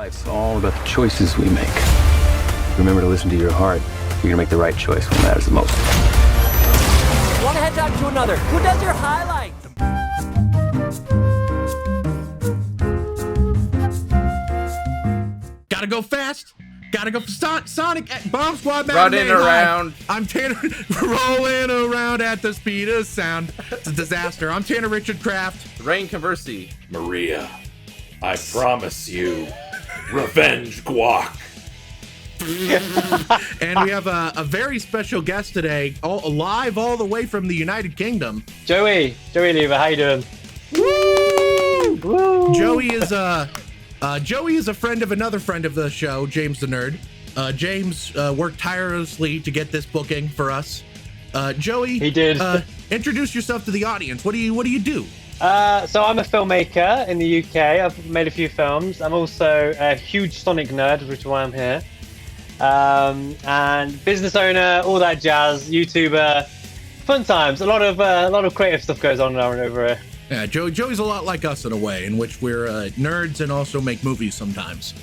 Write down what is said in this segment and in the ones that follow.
Life's all about the choices we make. Remember to listen to your heart. You're gonna make the right choice when it matters the most. One hedgehog to another. Who does your highlight? Gotta go fast. Gotta go for Sonic at Bomb Squad Matinee. Running around. I'm Tanner, rolling around at the speed of sound. It's a disaster. I'm Tanner Richard Kraft. Rein, conversely. Maria, I promise you, revenge guac. And we have a very special guest today, live all the way from the United Kingdom. Joey Lever, how you doing? Woo! Woo! Joey is a friend of another friend of the show, James the Nerd. James worked tirelessly to get this booking for us. Joey, he did. Introduce yourself to the audience. What do you do? So I'm a filmmaker in the UK. I've made a few films. I'm also a huge Sonic nerd, which is why I'm here. And business owner, all that jazz, YouTuber, fun times. A lot of creative stuff goes on over here. Yeah, Joey's a lot like us in a way, in which we're nerds and also make movies sometimes.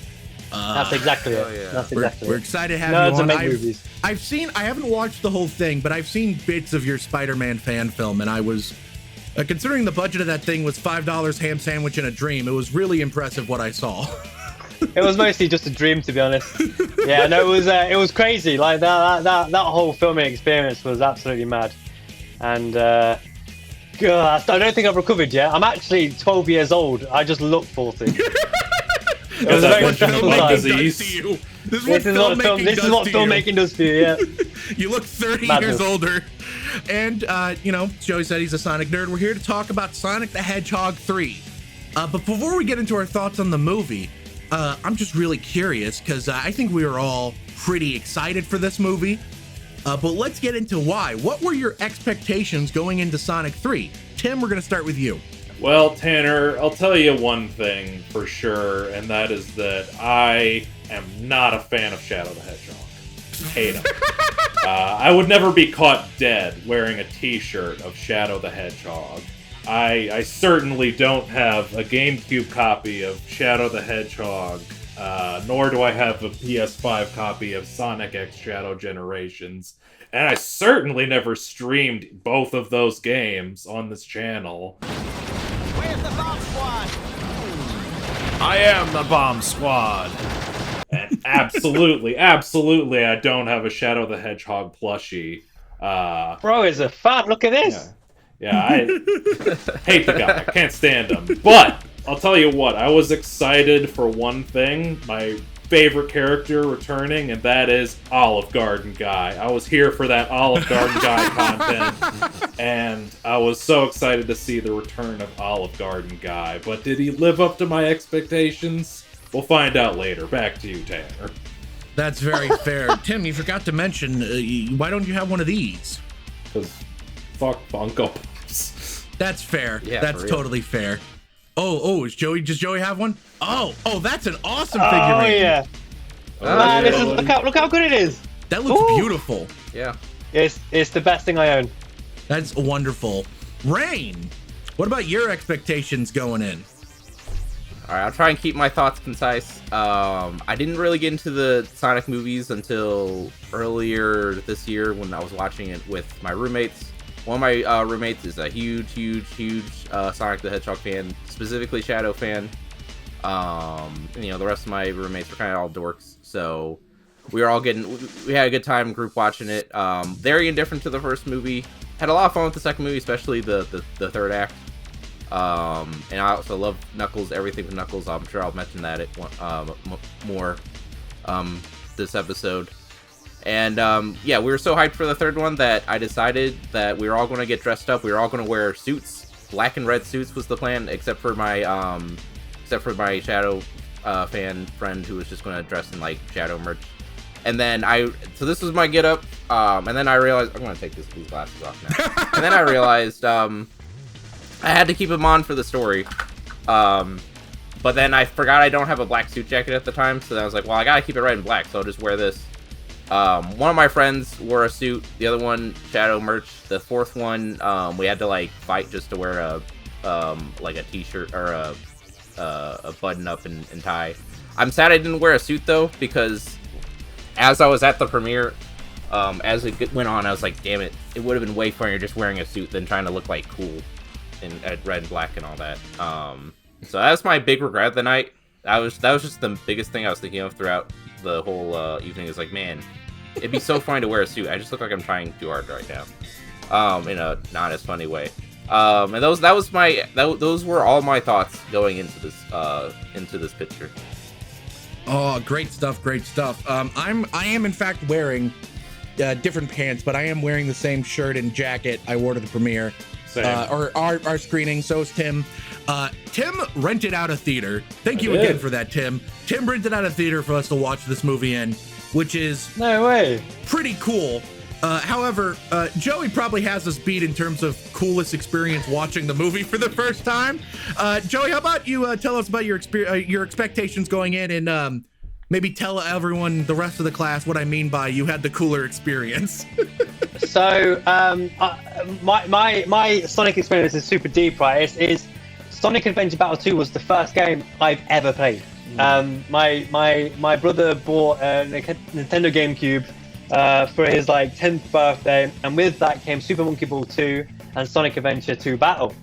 That's exactly it. Yeah. That's exactly We're it. excited to have Nerds you on. and make movies. I haven't watched the whole thing, but I've seen bits of your Spider-Man fan film, and I was, considering the budget of that thing was $5 ham sandwich and a dream, it was really impressive what I saw. It was mostly just a dream, to be honest. Yeah, no, it was crazy. Like that whole filming experience was absolutely mad. And God, I don't think I've recovered yet. I'm actually 12 years old. I just look 40. It was a very stressful time. Disease. This This is what filmmaking does for you. Yeah. You look 30 Madness. years older. And, Joey said he's a Sonic nerd. We're here to talk about Sonic the Hedgehog 3. But before we get into our thoughts on the movie, I'm just really curious because I think we were all pretty excited for this movie. But let's get into why. What were your expectations going into Sonic 3? Tim, we're going to start with you. Well, Tanner, I'll tell you one thing for sure, and that is that I am not a fan of Shadow the Hedgehog. Hate him. I would never be caught dead wearing a t-shirt of Shadow the Hedgehog. I certainly don't have a GameCube copy of Shadow the Hedgehog, nor do I have a PS5 copy of Sonic X Shadow Generations, and I certainly never streamed both of those games on this channel. Where's the Bomb Squad? I am the Bomb Squad! And absolutely, I don't have a Shadow the Hedgehog plushie. Bro is a fan. Look at this. Yeah, I hate the guy. I can't stand him. But I'll tell you what, I was excited for one thing, my favorite character returning, and that is Olive Garden Guy. I was here for that Olive Garden Guy content, and I was so excited to see the return of Olive Garden Guy. But did he live up to my expectations? We'll find out later. Back to you, Tanner. That's very fair. Tim, you forgot to mention, why don't you have one of these? Because fuck Funko Pops. That's fair. Yeah, That's for real. totally fair. Does Joey have one? Oh, that's an awesome Oh figurine. yeah. Man, this is, look how good it is. That looks Ooh. beautiful. Yeah. It's the best thing I own. That's wonderful. Rein, what about your expectations going in? All right, I'll try and keep my thoughts concise. I didn't really get into the Sonic movies until earlier this year when I was watching it with my roommates. One of my roommates is a huge Sonic the Hedgehog fan, specifically Shadow fan. And, the rest of my roommates were kind of all dorks, so we had a good time group watching it. Very indifferent to the first movie. Had a lot of fun with the second movie, especially the third act. And I also love Knuckles, everything with Knuckles. I'm sure I'll mention that more this episode. And we were so hyped for the third one that I decided that we were all going to get dressed up. We were all going to wear suits. Black and red suits was the plan, except for my Shadow fan friend who was just going to dress in like Shadow merch. And then so this was my get up. And then I realized I'm going to take these glasses off now. And then I realized I had to keep them on for the story. But then I forgot I don't have a black suit jacket at the time, so then I was like, well, I gotta keep it red and black, so I'll just wear this. One of my friends wore a suit, the other one Shadow merch, the fourth one we had to like fight just to wear a like a t-shirt or a button up and tie. I'm sad I didn't wear a suit though, because as I was at the premiere, as it went on, I was like, damn it, it would have been way funnier just wearing a suit than trying to look like cool in red and black and all that. So that's my big regret of the night. That was just the biggest thing I was thinking of throughout the whole evening. Is like, man, it'd be so funny to wear a suit. I just look like I'm trying too hard right now, in a not as funny way. And those were all my thoughts going into this picture. Oh, great stuff, great stuff. I am in fact wearing different pants, but I am wearing the same shirt and jacket I wore to the premiere. Or our screening. So is Tim. Tim rented out a theater. Thank you again for that, Tim. Tim rented out a theater for us to watch this movie in, which is no way pretty cool. However, Joey probably has us beat in terms of coolest experience watching the movie for the first time. Joey, how about you tell us about your expectations going in, and maybe tell everyone, the rest of the class, what I mean by you had the cooler experience. So, my Sonic experience is super deep, right? Is Sonic Adventure Battle 2 was the first game I've ever played. My brother bought a Nintendo GameCube for his like 10th birthday, and with that came Super Monkey Ball 2 and Sonic Adventure 2 Battle.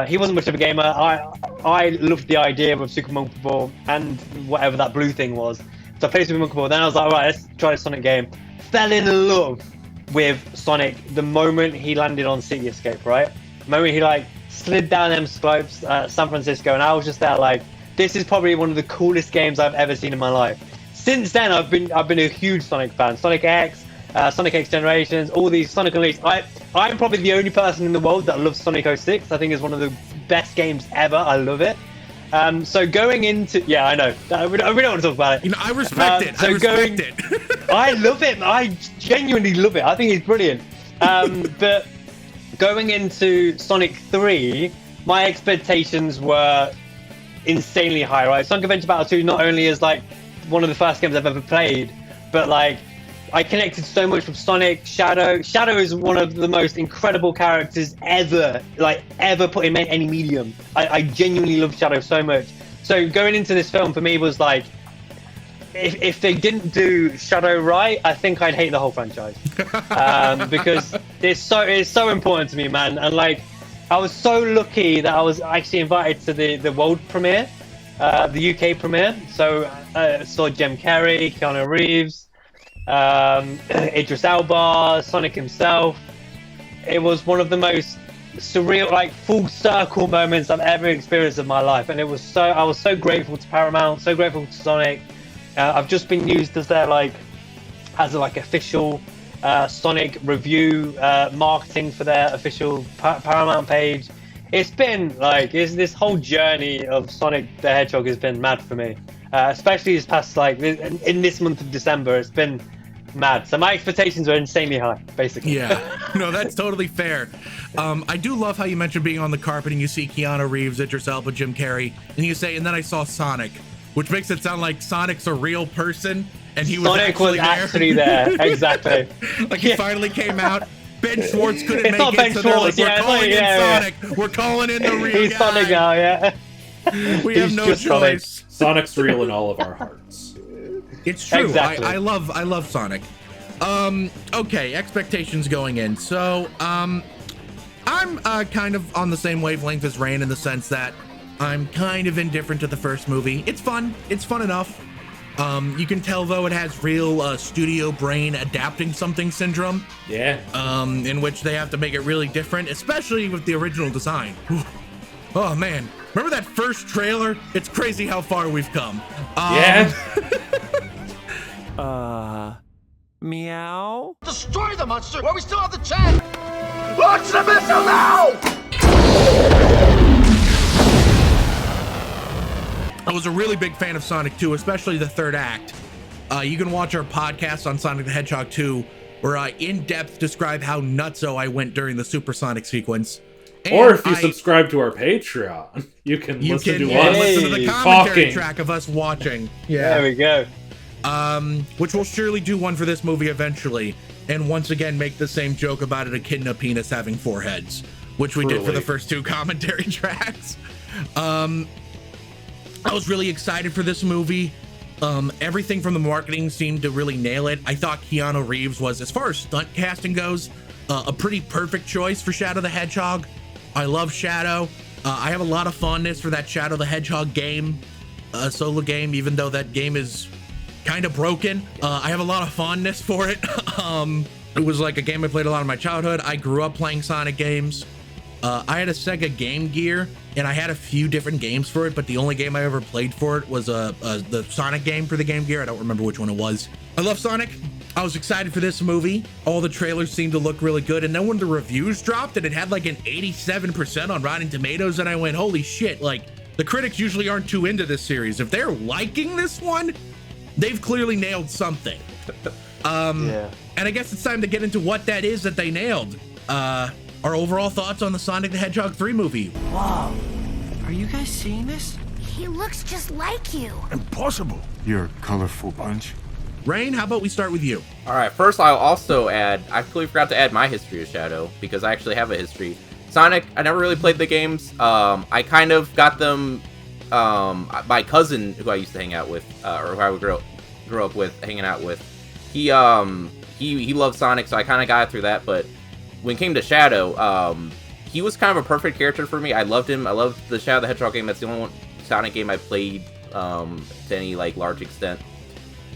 He wasn't much of a gamer. I loved the idea of Super Monkey Ball and whatever that blue thing was. So I played Super Monkey Ball. Then I was like, all right, let's try the Sonic game. Fell in love with Sonic the moment he landed on City Escape, right? The moment he like slid down them slopes at San Francisco, and I was just there like, this is probably one of the coolest games I've ever seen in my life. Since then, I've been a huge Sonic fan. Sonic X, Sonic X Generations, all these Sonic Unleashed. I'm probably the only person in the world that loves Sonic 06. I think it's one of the best games ever. I love it. So going into, yeah, I know. We don't want to talk about it. You know, I respect it. So I respect it. I love it. I genuinely love it. I think it's brilliant. But going into Sonic 3, my expectations were insanely high, right? Sonic Adventure Battle 2 not only is like one of the first games I've ever played, but like I connected so much with Sonic. Shadow is one of the most incredible characters ever put in any medium. I genuinely love Shadow so much. So going into this film for me was like, if they didn't do Shadow right, I think I'd hate the whole franchise. Because it's so important to me, man. And like, I was so lucky that I was actually invited to the world premiere, the UK premiere. So I saw Jim Carrey, Keanu Reeves, Idris Elba, Sonic himself. It was one of the most surreal, like full circle moments I've ever experienced in my life, and I was so grateful to Paramount, so grateful to Sonic. I've just been used as their official Sonic review marketing for their official Paramount page. It's been like this whole journey of Sonic the Hedgehog has been mad for me, especially this past in this month of December. It's been mad. So my expectations are insanely high, basically. Yeah, no, that's totally fair. I do love how you mentioned being on the carpet and you see Keanu Reeves, Idris Elba, Jim Carrey, and you say, and then I saw Sonic, which makes it sound like Sonic's a real person, and he was actually there. Exactly. Like he finally came out. Ben Schwartz couldn't it's make not it, Ben so Schwartz, they're like, we're calling in Sonic. Yeah. We're calling in the real He's guy. Sonic now, yeah. We have no choice. Sonic's real in all of our hearts. It's true. Exactly. I love Sonic. Okay, expectations going in. So, I'm kind of on the same wavelength as Rein in the sense that I'm kind of indifferent to the first movie. It's fun. It's fun enough. You can tell though it has real studio brain adapting something syndrome. Yeah. In which they have to make it really different, especially with the original design. Oh man, remember that first trailer? It's crazy how far we've come. Yeah. Meow? Destroy the monster while we still have the chance! Launch the missile now! I was a really big fan of Sonic 2, especially the third act. You can watch our podcast on Sonic the Hedgehog 2, where I in-depth describe how nutso I went during the supersonic sequence. And or if you subscribe to our Patreon, you can listen to the commentary track of us watching. Yeah. There we go. Which will surely do one for this movie eventually, and once again make the same joke about an echidna penis having 4 heads, which we did for the first 2 commentary tracks. I was really excited for this movie. Everything from the marketing seemed to really nail it. I thought Keanu Reeves was, as far as stunt casting goes, a pretty perfect choice for Shadow the Hedgehog. I love Shadow. I have a lot of fondness for that Shadow the Hedgehog game, solo game, even though that game is kind of broken. I have a lot of fondness for it. It was like a game I played a lot in my childhood. I grew up playing Sonic games. I had a Sega Game Gear, and I had a few different games for it, but the only game I ever played for it was the Sonic game for the Game Gear. I don't remember which one it was. I love Sonic. I was excited for this movie. All the trailers seemed to look really good, and then when the reviews dropped and it had like an 87% on Rotten Tomatoes, and I went, holy shit, like, the critics usually aren't too into this series. If they're liking this one, they've clearly nailed something. Yeah. And I guess it's time to get into what that is that they nailed. Our overall thoughts on the Sonic the Hedgehog 3 movie. Wow. Are you guys seeing this? He looks just like you. Impossible. You're a colorful bunch. Rein, how about we start with you? All right, first I'll also add, I completely forgot to add my history of Shadow, because I actually have a history. Sonic, I never really played the games. I kind of got them, my cousin, who I used to hang out with, or who I would grow up with, hanging out with, he loved Sonic, so I kind of got through that, but when it came to Shadow, he was kind of a perfect character for me. I loved him. I loved the Shadow the Hedgehog game. That's the only Sonic game I played to any like large extent.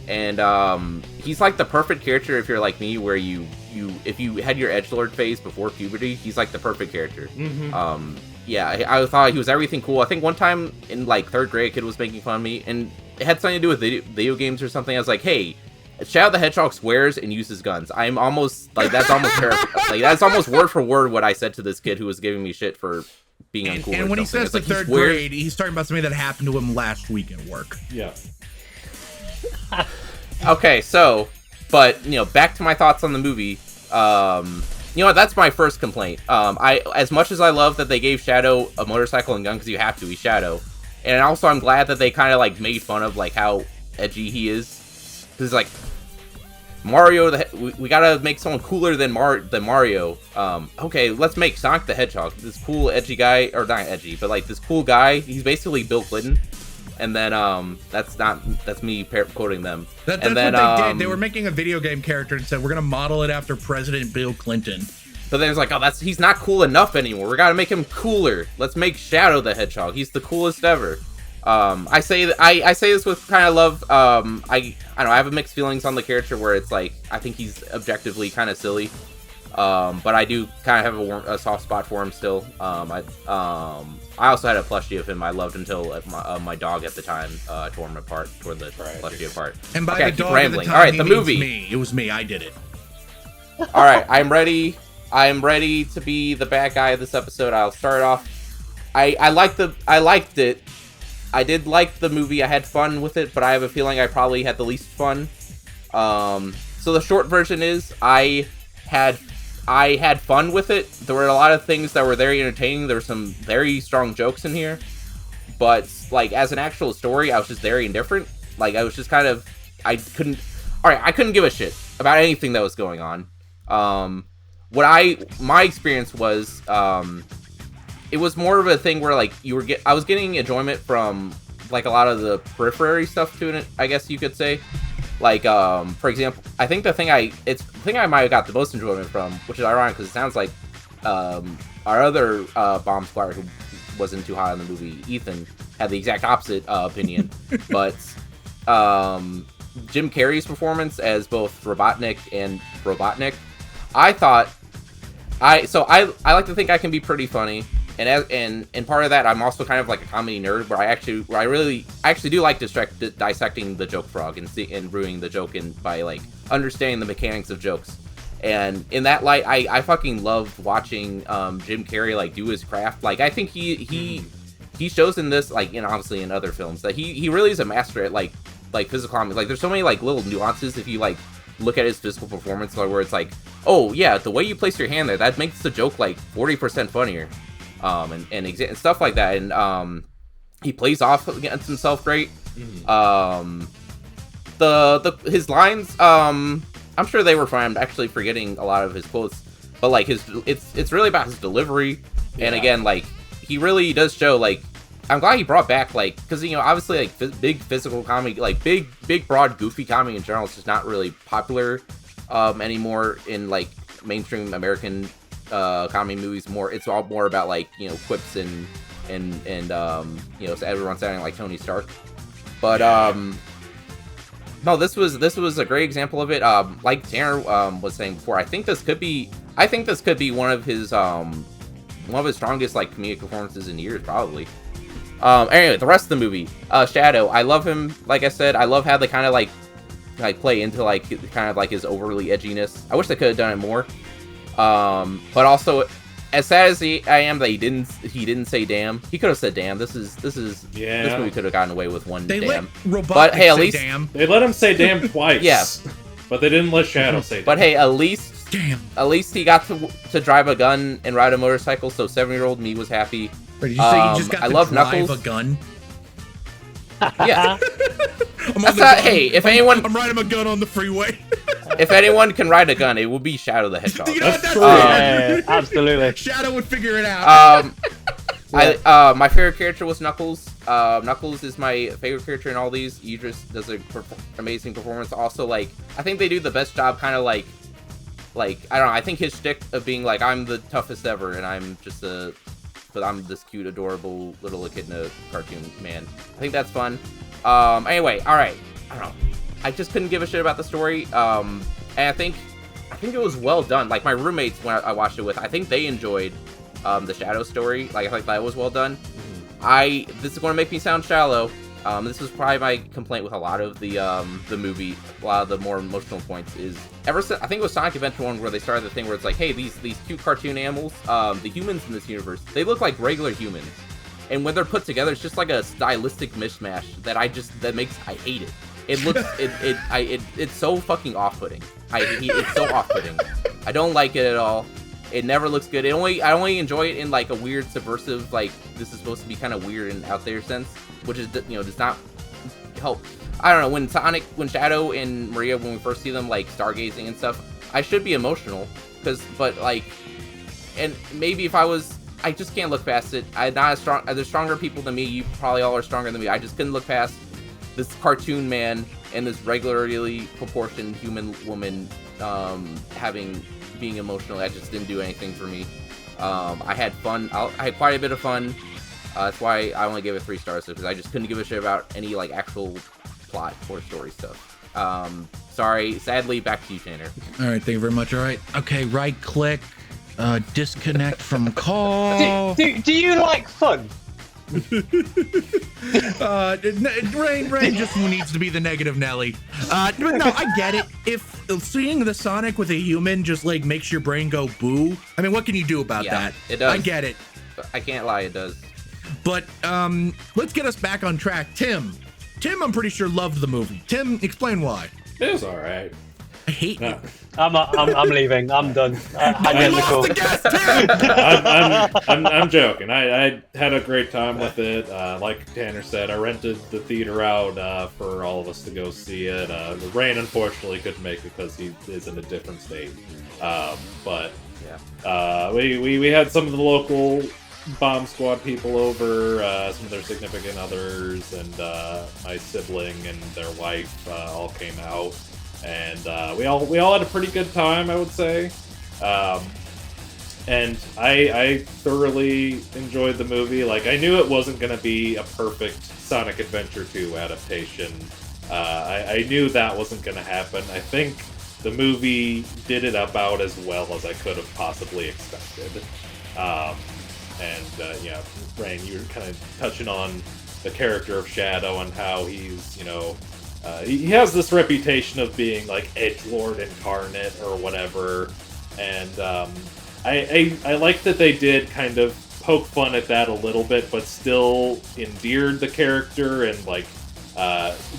And he's like the perfect character if you're like me, where if you had your edgelord phase before puberty, he's like the perfect character. Mm-hmm. Yeah, I thought he was everything cool. I think one time in like 3rd grade, a kid was making fun of me, and it had something to do with video games or something. I was like, hey, Shadow the Hedgehog swears and uses guns. I'm almost like, that's almost like that's almost word for word what I said to this kid who was giving me shit for being uncool. And when he says like 3rd grade, he's talking about something that happened to him last week at work. Yeah. Okay, so, but back to my thoughts on the movie. That's my first complaint. As much as I love that they gave Shadow a motorcycle and gun because you have to, he's Shadow, and also I'm glad that they kind of like made fun of like how edgy he is. Because like Mario, we gotta make someone cooler than Mario. Okay, let's make Sonic the Hedgehog, this cool edgy guy, or not edgy, but like this cool guy. He's basically Bill Clinton, and then that's me quoting them. That's what they did. They were making a video game character and said we're gonna model it after President Bill Clinton. But then it's like, oh, he's not cool enough anymore. We gotta make him cooler. Let's make Shadow the Hedgehog. He's the coolest ever. I say this with kind of love. I don't know, I have mixed feelings on the character where it's like, I think he's objectively kind of silly. But I do kind of have a soft spot for him still. I also had a plushie of him I loved until my dog at the time tore the plushie apart. And by okay, the dog rambling. at the time, all right, the movie. Me. It was me. I did it. All right, I'm ready. I'm ready to be the bad guy of this episode. I'll start off. I liked it. I did like the movie. I had fun with it, but I have a feeling I probably had the least fun. So the short version is I had fun with it. There were a lot of things that were very entertaining. There were some very strong jokes in here, but like as an actual story, I was just very indifferent. Like I was just kind of, I couldn't give a shit about anything that was going on. My experience was, it was more of a thing where like I was getting enjoyment from like a lot of the periphery stuff to it, I guess you could say. Like, for example, I think the thing I might have got the most enjoyment from, which is ironic because it sounds like our other Bomb Squad who wasn't too high on the movie, Ethan, had the exact opposite opinion. But Jim Carrey's performance as both Robotnik and Robotnik, I thought, I like to think I can be pretty funny. And part of that, I'm also kind of like a comedy nerd, where I really do like dissecting the joke frog and ruining the joke by like understanding the mechanics of jokes. And in that light, I fucking loved watching Jim Carrey like do his craft. Like I think he shows in this, like, obviously in other films, that he really is a master at like physical comedy. Like there's so many like little nuances if you like look at his physical performance, where it's like, oh yeah, the way you place your hand there, that makes the joke like 40% funnier. And stuff like that, and he plays off against himself great. Mm-hmm. His lines, I'm sure they were fine. I'm actually forgetting a lot of his quotes, but like it's really about his delivery. Yeah. And again, like he really does show like I'm glad he brought back, like, because, you know, obviously, like, big physical comedy, like, big, broad, goofy comedy in general is just not really popular anymore in, like, mainstream American comedy movies. It's all more about, like, you know, quips and you know, so everyone sounding like Tony Stark. But, no, this was a great example of it. Like Tanner was saying before, I think this could be one of his strongest, like, comedic performances in years, probably. Anyway, the rest of the movie, Shadow, I love him. Like I said, I love how they kind of like play into like kind of like his overly edginess. I wish they could have done it more. But also, as sad as I am that he didn't say damn. He could have said damn. This movie could have gotten away with one damn. But hey, at least they let him say damn twice. Yeah, but they didn't let Shadow say damn. But hey, at least he got to drive a gun and ride a motorcycle. So 7-year-old me was happy. Wait, did you say you just got to drive Knuckles. a gun? Yeah. Hey, if anyone... I'm riding a gun on the freeway. If anyone can ride a gun, it would be Shadow the Hedgehog. That's true. Yeah, absolutely. Shadow would figure it out. My favorite character was Knuckles. Knuckles is my favorite character in all these. Idris does an amazing performance. Also, like, I think they do the best job kind of like, I don't know, I think his shtick of being like, I'm the toughest ever, and I'm just but I'm this cute, adorable little echidna cartoon man. I think that's fun. Anyway, alright. I don't know. I just couldn't give a shit about the story. And I think it was well done. Like, my roommates, when I watched it with, I think they enjoyed the Shadow story. Like, I thought that was well done. This is going to make me sound shallow. This was probably my complaint with a lot of the movie. A lot of the more emotional points is ever since I think it was Sonic Adventure 1 where they started the thing where it's like, hey, these cute cartoon animals, the humans in this universe, they look like regular humans, and when they're put together, it's just like a stylistic mishmash that I hate it. It looks it's so fucking off-putting. It's so off-putting. I don't like it at all. It never looks good. I only enjoy it in like a weird subversive, like, this is supposed to be kind of weird and out there sense, which is, you know, does not help. I don't know, when Shadow and Maria, when we first see them like stargazing and stuff, I should be emotional, but like, and maybe if I just can't look past it. I'm not as strong. There's stronger people than me. You probably all are stronger than me. I just couldn't look past this cartoon man and this regularly proportioned human woman being emotional. That just didn't do anything for me. I had fun. I had quite a bit of fun. That's why I only gave it 3 stars, because I just couldn't give a shit about any like actual plot or story stuff. Sorry. Sadly, back to you, Tanner. All right. Thank you very much. All right. Okay. Right click. Disconnect from call. Do you like fun? Rein just needs to be the negative Nelly. But no, I get it. If seeing the Sonic with a human just like makes your brain go boo, I mean, what can you do about that? It does. I get it. I can't lie, it does. But let's get us back on track. Tim, I'm pretty sure loved the movie. Tim, explain why. It was all right. I hate you. I'm leaving. I'm done. I lost the guest, Tim! I'm joking. I had a great time with it. Like Tanner said, I rented the theater out for all of us to go see it. Rein unfortunately couldn't make it because he is in a different state. But yeah, we had some of the local Bomb Squad people over, some of their significant others, and my sibling and their wife all came out. And we all had a pretty good time, I would say. And I thoroughly enjoyed the movie. Like, I knew it wasn't going to be a perfect Sonic Adventure 2 adaptation. I knew that wasn't going to happen. I think the movie did it about as well as I could have possibly expected. Yeah, Rein, you were kind of touching on the character of Shadow and how he's, you know, he has this reputation of being like edgelord incarnate or whatever, and I like that they did kind of poke fun at that a little bit, but still endeared the character and like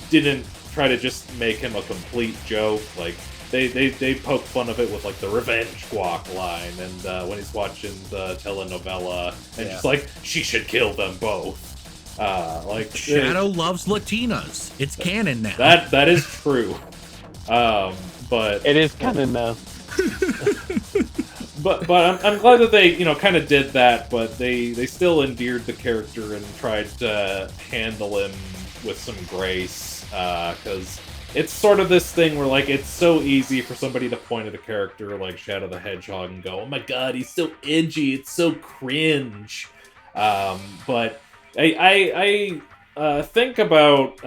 didn't try to just make him a complete joke. Like they poke fun of it with like the revenge squawk line, and when he's watching the telenovela, and just like, she should kill them both. Like Shadow loves Latinas. It's canon now. That is true. But it is canon now. but I'm glad that they, you know, kind of did that, but they still endeared the character and tried to handle him with some grace, because it's sort of this thing where, like, it's so easy for somebody to point at a character like Shadow the Hedgehog and go, oh my god, he's so edgy, it's so cringe. But I think about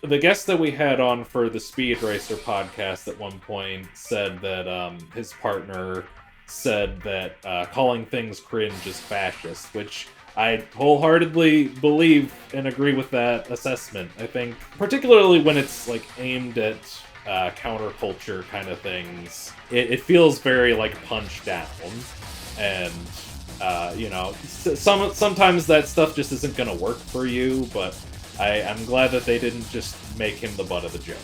the guest that we had on for the Speed Racer podcast at one point said that his partner said that calling things cringe is fascist, which I wholeheartedly believe and agree with that assessment. I think, particularly when it's like aimed at counterculture kind of things, it feels very like punch down, and you know, sometimes that stuff just isn't gonna work for you. But I'm glad that they didn't just make him the butt of the joke.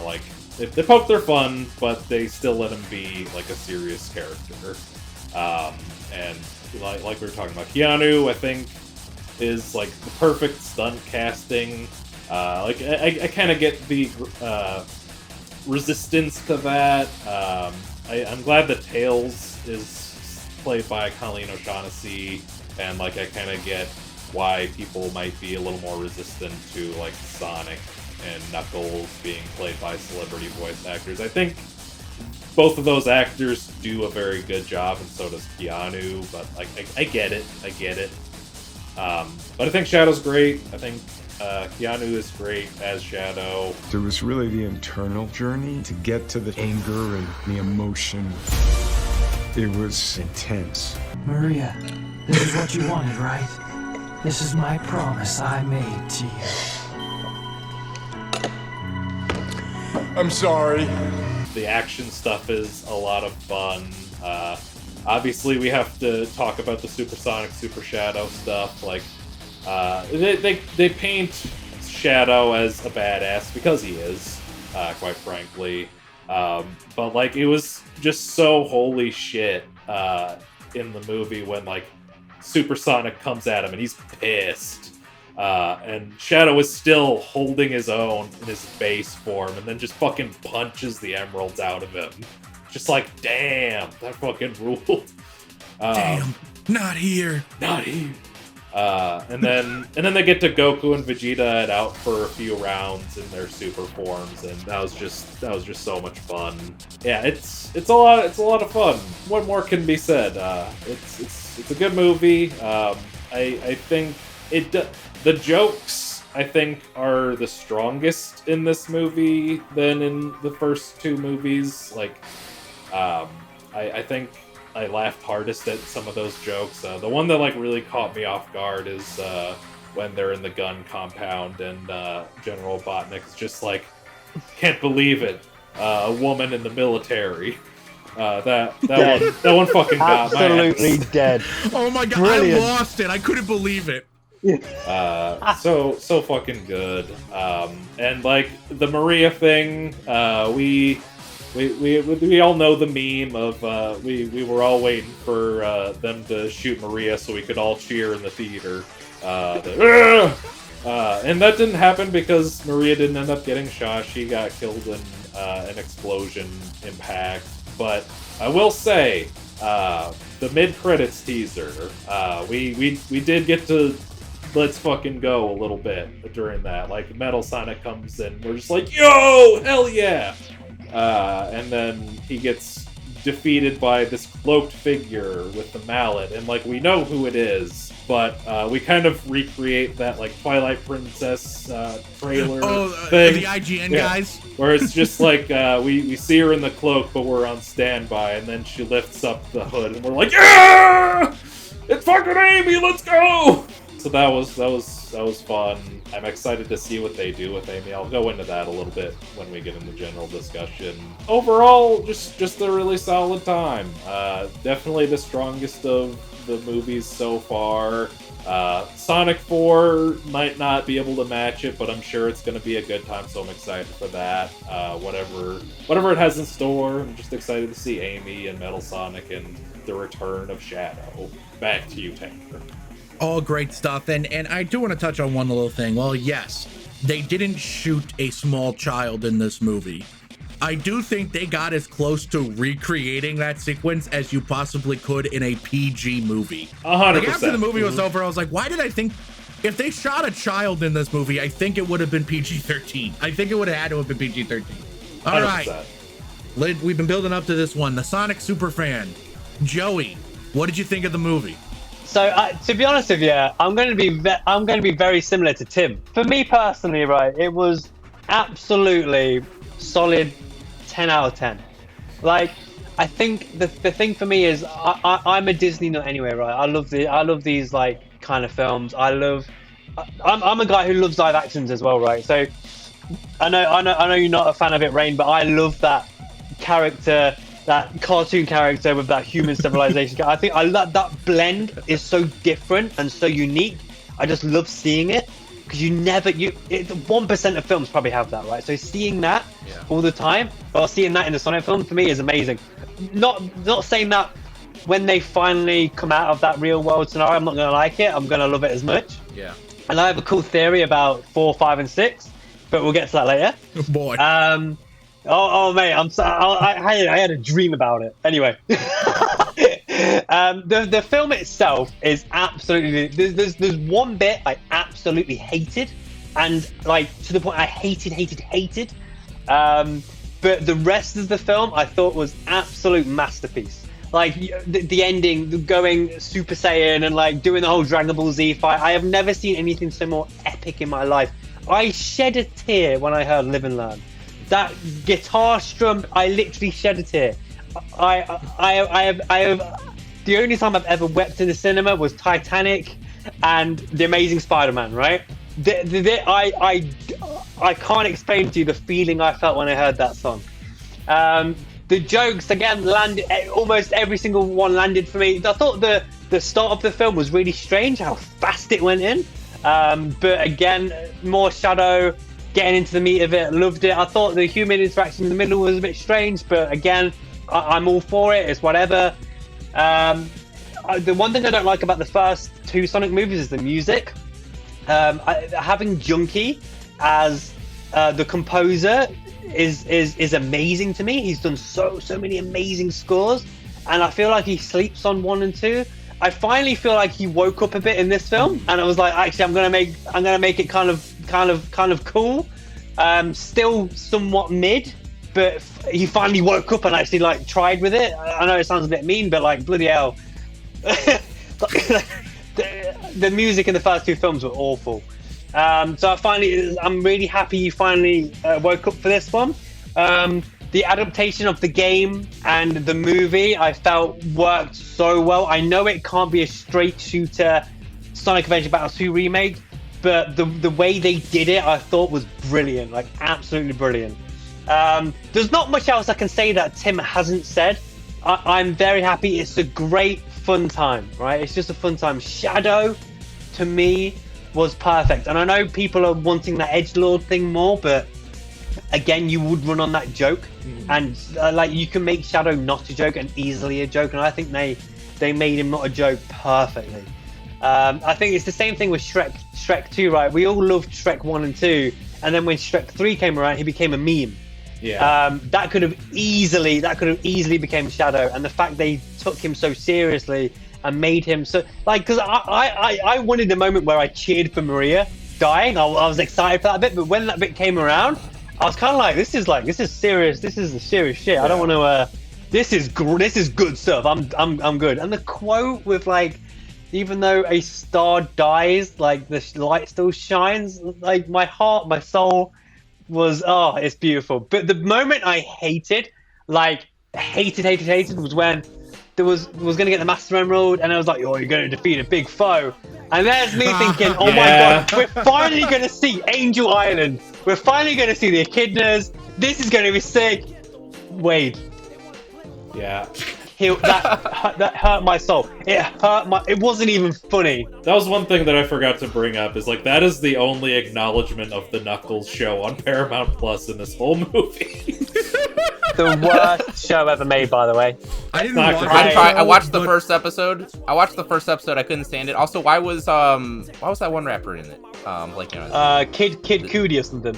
Like they poked their fun, but they still let him be like a serious character. And like we were talking about, Keanu, I think, is like the perfect stunt casting. Like I kind of get the resistance to that. I'm glad that Tails is played by Colleen O'Shaughnessy, and like I kind of get why people might be a little more resistant to like Sonic and Knuckles being played by celebrity voice actors. I think both of those actors do a very good job, and so does Keanu, but like I get it. But I think Shadow's great. I think Keanu is great as Shadow. It was really the internal journey to get to the anger and the emotion. It was intense. Maria, this is what you wanted, right? This is my promise I made to you. I'm sorry. The action stuff is a lot of fun. Obviously, we have to talk about the Super Sonic, Super Shadow stuff. Like, they paint Shadow as a badass because he is, quite frankly. But like, it was just so holy shit in the movie when like Super Sonic comes at him and he's pissed. And Shadow is still holding his own in his base form, and then just fucking punches the emeralds out of him. Just like, damn, that fucking ruled. Damn, not here. Not here. And then they get to Goku and Vegeta out for a few rounds in their super forms, and that was just so much fun. Yeah, it's a lot of fun. What more can be said? It's a good movie. I think the jokes, I think, are the strongest in this movie than in the first two movies. Like, I think I laughed hardest at some of those jokes. The one that like really caught me off guard is when they're in the gun compound and General Robotnik is just like, can't believe it, a woman in the military. That one fucking got my ass. Absolutely dead. Oh my god, Brilliant. I lost it. I couldn't believe it. So fucking good. And like the Maria thing, we all know the meme of we were all waiting for them to shoot Maria so we could all cheer in the theater. And that didn't happen because Maria didn't end up getting shot. She got killed in an explosion impact. But I will say, the mid-credits teaser, we did get to let's fucking go a little bit during that. Like, Metal Sonic comes in, we're just like, yo, hell yeah! And then he gets defeated by this cloaked figure with the mallet, and like, we know who it is, but we kind of recreate that like Twilight Princess trailer thing. The IGN guys? Where it's just like, we see her in the cloak, but we're on standby, and then she lifts up the hood, and we're like, yeah! It's fucking Amy, let's go! So that was fun. I'm excited to see what they do with Amy. I'll go into that a little bit when we get into general discussion. Overall, just a really solid time. Definitely the strongest of the movies so far. Sonic 4 might not be able to match it, but I'm sure it's going to be a good time, so I'm excited for that. Whatever it has in store, I'm just excited to see Amy and Metal Sonic and the return of Shadow. Back to you, Tanner. All great stuff. And I do want to touch on one little thing. Well, yes, they didn't shoot a small child in this movie. I do think they got as close to recreating that sequence as you possibly could in a PG movie. 100%. Like after the movie was over, I was like, why did I think if they shot a child in this movie, I think it would have been PG-13. I think it would have had to have been PG-13. All 100%. right. We've been building up to this one. The Sonic superfan, Joey, what did you think of the movie? So to be honest with you, I'm going to be very similar to Tim. For me personally, right, it was absolutely solid 10 out of 10. Like, I think the thing for me is I'm a Disney nut anyway, right? I love these like kind of films. I'm a guy who loves live actions as well, right? So I know you're not a fan of it, Rein, but I love that character, that cartoon character with that human civilization. I think that blend is so different and so unique. I just love seeing it because 1% of films probably have that, right? So seeing that all the time, or seeing that in the Sonic film, for me is amazing. Not saying that when they finally come out of that real world scenario, I'm not gonna like it. I'm gonna love it as much. Yeah. And I have a cool theory about 4, 5, and 6, but we'll get to that later. Oh, boy. Oh mate, I had a dream about it. Anyway, the film itself is absolutely. There's one bit I absolutely hated, and like to the point I hated. But the rest of the film I thought was absolute masterpiece. Like the ending, going Super Saiyan and like doing the whole Dragon Ball Z fight. I have never seen anything so more epic in my life. I shed a tear when I heard Live and Learn. That guitar strum, I literally shed a tear. I have the only time I've ever wept in the cinema was Titanic and The Amazing Spider-Man, right? I can't explain to you the feeling I felt when I heard that song. The jokes again landed, almost every single one landed for me. I thought the start of the film was really strange, how fast it went in. But again, more Shadow, getting into the meat of it, loved it. I thought the human interaction in the middle was a bit strange, but again, I'm all for it. It's whatever. The one thing I don't like about the first 2 Sonic movies is the music. Having Junkie as the composer is amazing to me. He's done so many amazing scores, and I feel like he sleeps on 1 and 2. I finally feel like he woke up a bit in this film, and I was like, actually, I'm gonna make it kind of cool. Still somewhat mid, but he finally woke up and actually like tried with it. I know it sounds a bit mean, but like bloody hell, the music in the first 2 films were awful. So I'm really happy you finally woke up for this one. The adaptation of the game and the movie I felt worked so well. I know it can't be a straight shooter Sonic Adventure Battle 2 remake, but the way they did it I thought was brilliant, like absolutely brilliant. There's not much else I can say that Tim hasn't said. I'm very happy. It's a great fun time, right? It's just a fun time. Shadow, to me, was perfect. And I know people are wanting that edgelord thing more, but again, you would run on that joke. And like you can make Shadow not a joke and easily a joke, and I think they made him not a joke perfectly. I think it's the same thing with Shrek 2, right? We all loved Shrek 1 and 2, and then when Shrek 3 came around, he became a meme. Yeah. That could have easily became Shadow, and the fact they took him so seriously and made him so like, because I wanted a moment where I cheered for Maria dying. I was excited for that bit, but when that bit came around, I was kind of like, this is serious. This is serious shit. Yeah. I don't want to. This is good stuff. I'm good. And the quote with like, even though a star dies, like the light still shines. Like my heart, my soul was it's beautiful. But the moment I hated was when there was going to get the Master Emerald, and I was like, oh, you're going to defeat a big foe. And there's me thinking, oh my god, we're finally going to see Angel Island. We're finally going to see the echidnas. This is going to be sick. Wade. Yeah. That hurt my soul. It wasn't even funny. That was one thing that I forgot to bring up, is like, that is the only acknowledgement of the Knuckles show on Paramount Plus in this whole movie. The worst show ever made, by the way. I watched the first episode. I couldn't stand it. Also, why was that one rapper in it? Kid Cudi or something.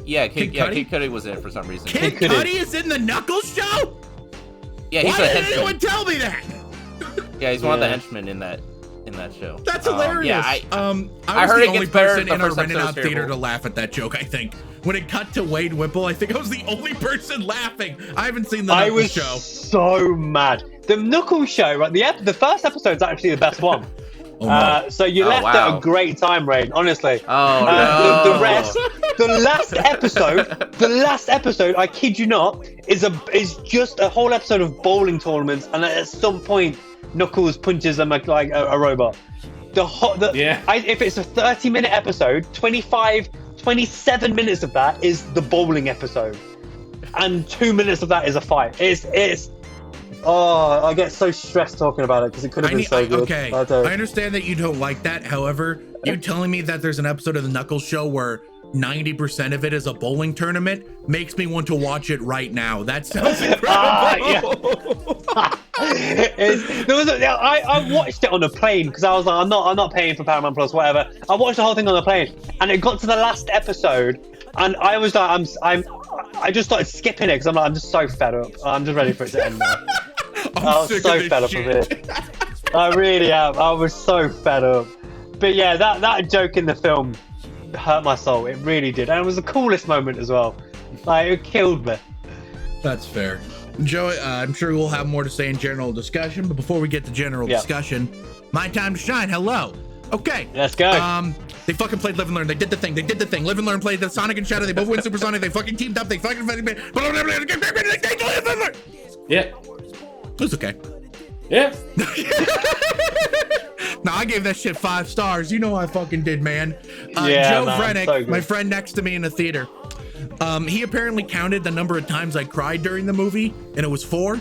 Yeah, Kid Cudi? Cudi was in it for some reason. Kid Cudi is in the Knuckles show? Yeah, he's Why a didn't henchman. anyone tell me that? Yeah, he's one of the henchmen in that show. That's hilarious. Yeah, I was heard the it only gets better. person The in our first rented episode out was theater terrible. to laugh at that joke, I think. When it cut to Wade Whipple, I think I was the only person laughing. I haven't seen the I Knuckles was show. so mad. The Knuckles show, right? The first episode's actually the best one. Oh, no. So you left at a great time, Rein. Honestly. Oh no. The rest, the last episode, I kid you not, is just a whole episode of bowling tournaments, and at some point, Knuckles punches him like a robot. If it's a 30-minute episode, 27 minutes of that is the bowling episode, and 2 minutes of that is a fight. It's oh, I get so stressed talking about it because it could have been so good. Okay, I understand that you don't like that. However, you telling me that there's an episode of the Knuckles show where 90% of it is a bowling tournament makes me want to watch it right now. That sounds incredible. I watched it on a plane because I was like, I'm not paying for Paramount Plus, whatever. I watched the whole thing on the plane, and it got to the last episode, and I was like, I just started skipping it because I'm like, I'm just so fed up. I'm just ready for it to end now. I was so fed up of it. I really am. I was so fed up. But yeah, that joke in the film hurt my soul. It really did, and it was the coolest moment as well. Like, it killed me. That's fair. Joey, I'm sure we'll have more to say in general discussion, but before we get to general discussion, my time to shine. Hello. Okay. Let's go. They fucking played Live and Learn. They did the thing. Live and Learn played the Sonic and Shadow. They both went Supersonic. They fucking teamed up. They fucking Yeah. It was okay. Yeah. No, I gave that shit 5 stars. You know I fucking did, man. Yeah, Joe man, Vrenick, so good. my friend next to me in the theater, he apparently counted the number of times I cried during the movie, and it was 4.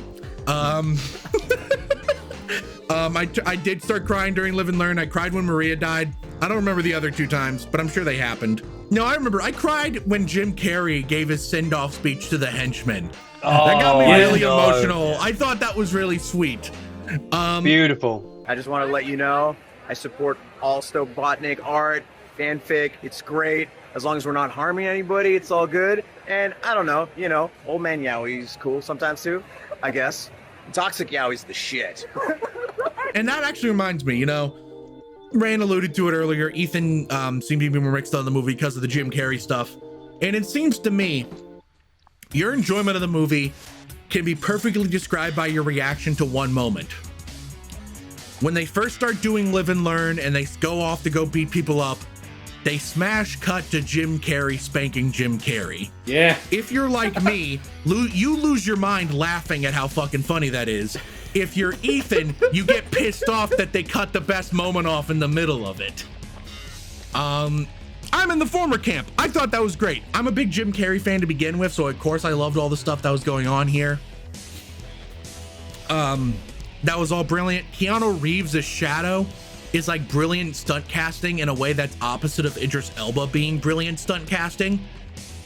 I did start crying during Live and Learn. I cried when Maria died. I don't remember the other 2 times, but I'm sure they happened. No, I remember. I cried when Jim Carrey gave his send-off speech to the henchmen. That got me really emotional. I thought that was really sweet. Beautiful. I just want to let you know, I support all Stobotnik art, fanfic. It's great. As long as we're not harming anybody, it's all good. And I don't know, old man Yowie's cool sometimes too, I guess. Toxic Yowie's the shit. And that actually reminds me, Rein alluded to it earlier. Ethan seemed to be more mixed on the movie because of the Jim Carrey stuff. And it seems to me, your enjoyment of the movie can be perfectly described by your reaction to one moment. When they first start doing Live and Learn and they go off to go beat people up, they smash cut to Jim Carrey spanking Jim Carrey. Yeah. If you're like me, you lose your mind laughing at how fucking funny that is. If you're Ethan, you get pissed off that they cut the best moment off in the middle of it. I'm in the former camp. I thought that was great. I'm a big Jim Carrey fan to begin with, so of course I loved all the stuff that was going on here. That was all brilliant. Keanu Reeves' Shadow is like brilliant stunt casting in a way that's opposite of Idris Elba being brilliant stunt casting.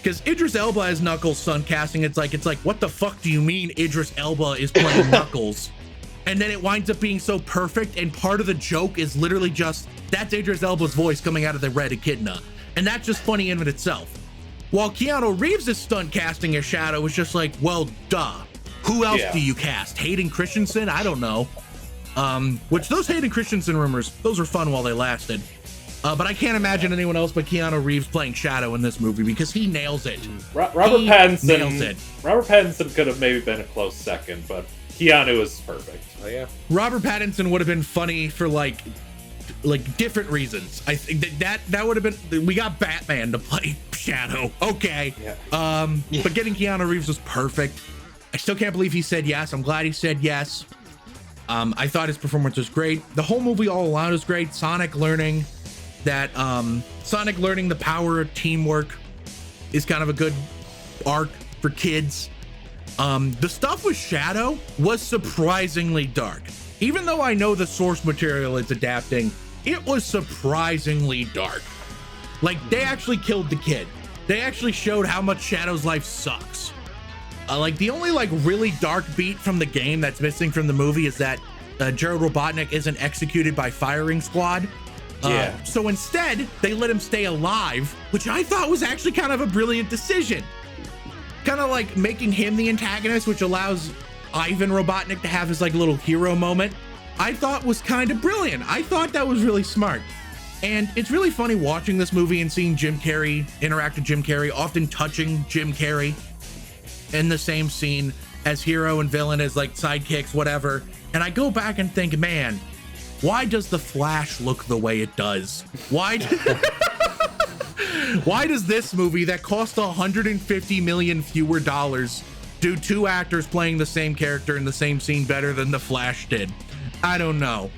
Because Idris Elba as Knuckles stunt casting, it's like, what the fuck do you mean Idris Elba is playing Knuckles? And then it winds up being so perfect, and part of the joke is literally just, that's Idris Elba's voice coming out of the red echidna. And that's just funny in and of itself. While Keanu Reeves' stunt casting as Shadow is just like, well, duh. Who else do you cast? Hayden Christensen? I don't know. Which those Hayden Christensen rumors, those were fun while they lasted. But I can't imagine anyone else but Keanu Reeves playing Shadow in this movie because he nails it. Robert Pattinson nails it. Robert Pattinson could have maybe been a close second, but Keanu is perfect. Oh yeah. Robert Pattinson would have been funny for like different reasons. I think that would have been. We got Batman to play Shadow. Okay. Yeah. But getting Keanu Reeves was perfect. I still can't believe he said yes. I'm glad he said yes. I thought his performance was great. The whole movie all around was great. Sonic learning the power of teamwork is kind of a good arc for kids. The stuff with Shadow was surprisingly dark. Even though I know the source material it's adapting, it was surprisingly dark. Like, they actually killed the kid. They actually showed how much Shadow's life sucks. Like, the only really dark beat from the game that's missing from the movie is that Jared Robotnik isn't executed by firing squad. So instead, they let him stay alive, which I thought was actually kind of a brilliant decision. Kind of like making him the antagonist, which allows Ivan Robotnik to have his like little hero moment. I thought was kind of brilliant. I thought that was really smart. And it's really funny watching this movie and seeing Jim Carrey interact with Jim Carrey, often touching Jim Carrey in the same scene as hero and villain, as like sidekicks, whatever. And I go back and think, man, why does the Flash look the way it does? Why does this movie that cost 150 million fewer dollars do two actors playing the same character in the same scene better than the Flash did? I don't know.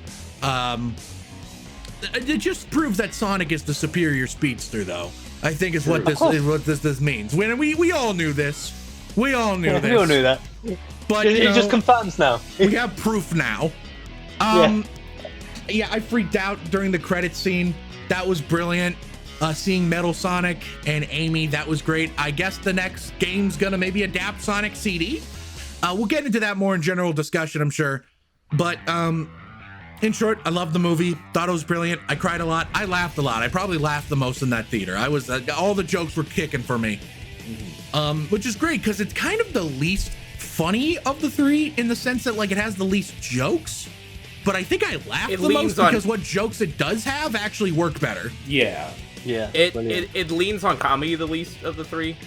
It just proves that Sonic is the superior speedster, though. I think is what this means. When we all knew this. We all knew this. We all knew that. But it just confirms now. We have proof now. Yeah, I freaked out during the credits scene. That was brilliant. Seeing Metal Sonic and Amy, that was great. I guess the next game's gonna maybe adapt Sonic CD. We'll get into that more in general discussion, I'm sure. But in short, I loved the movie. Thought it was brilliant. I cried a lot. I laughed a lot. I probably laughed the most in that theater. I was all the jokes were kicking for me, which is great because it's kind of the least funny of the three in the sense that like it has the least jokes. But I think I laughed the most because what jokes it does have actually work better. Yeah. It leans on comedy the least of the three.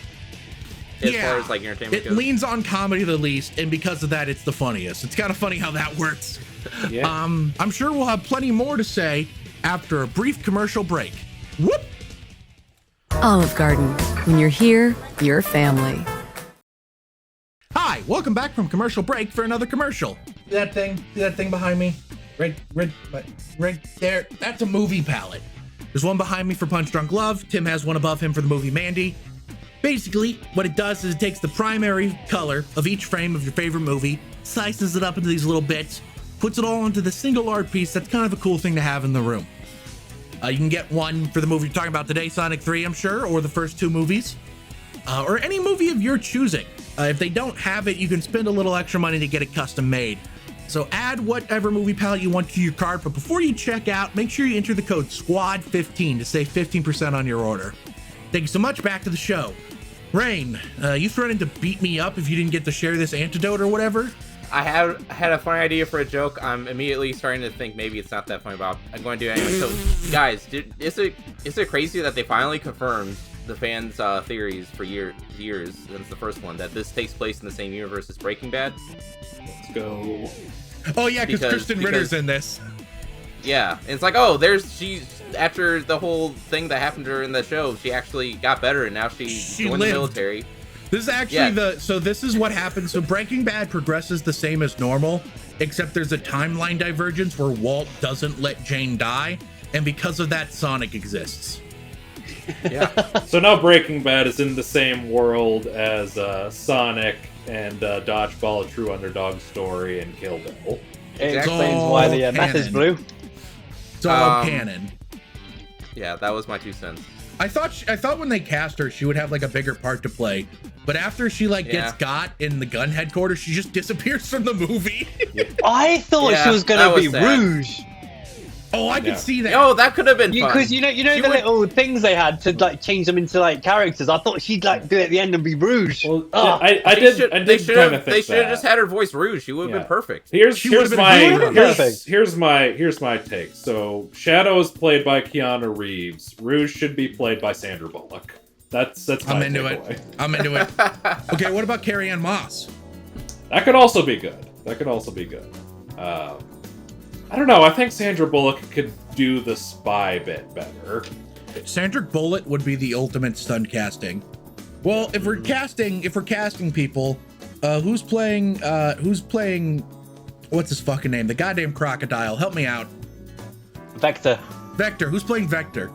As far as like entertainment goes. It leans on comedy the least, and because of that, it's the funniest. It's kind of funny how that works. Yeah. I'm sure we'll have plenty more to say after a brief commercial break. Whoop! Olive Garden. When you're here, you're family. Hi, welcome back from commercial break for another commercial. See that thing behind me? Right there. That's a movie palette. There's one behind me for Punch Drunk Love. Tim has one above him for the movie Mandy. Basically, what it does is it takes the primary color of each frame of your favorite movie, slices it up into these little bits, puts it all into the single art piece. That's kind of a cool thing to have in the room. You can get one for the movie you're talking about today, Sonic 3, I'm sure, or the first two movies, or any movie of your choosing. If they don't have it, you can spend a little extra money to get it custom made. So add whatever movie palette you want to your cart, but before you check out, make sure you enter the code SQUAD15 to save 15% on your order. Thank you so much. Back to the show. Rein, you threatened to beat me up if you didn't get to share this antidote or whatever? I had a funny idea for a joke. I'm immediately starting to think maybe it's not that funny, Bob. I'm going to do it anyway. So, guys, is it crazy that they finally confirmed the fans' theories for years since the first one, that this takes place in the same universe as Breaking Bad? Let's go. Oh yeah, because Kristen Ritter's in this. Yeah, and it's like, she's after the whole thing that happened to her in the show, she actually got better, and now she joined the military. This is actually this is what happens. So Breaking Bad progresses the same as normal, except there's a timeline divergence where Walt doesn't let Jane die, and because of that, Sonic exists. Yeah. So now Breaking Bad is in the same world as Sonic and Dodgeball, A True Underdog Story, and Kill Bill. It explains why the meth is blue. It's all canon. Yeah, that was my 2 cents. I thought when they cast her, she would have like a bigger part to play, but after she gets got in the gun headquarters, she just disappears from the movie. I thought she was gonna be Rouge. Oh, I could see that. Oh, that could have been fun. Because you know the little things they had to like change them into like characters. I thought she'd like do it at the end and be Rouge. Well, I did kind of think that. They should have just had her voice Rouge. She would have been perfect. Here's my take. So Shadow is played by Keanu Reeves. Rouge should be played by Sandra Bullock. That's my takeaway. I'm into it. Okay, what about Carrie-Anne Moss? That could also be good. I don't know. I think Sandra Bullock could do the spy bit better. Sandra Bullock would be the ultimate stunt casting. Well, if we're casting people, who's playing what's his fucking name? The goddamn crocodile. Help me out. Vector. Who's playing Vector?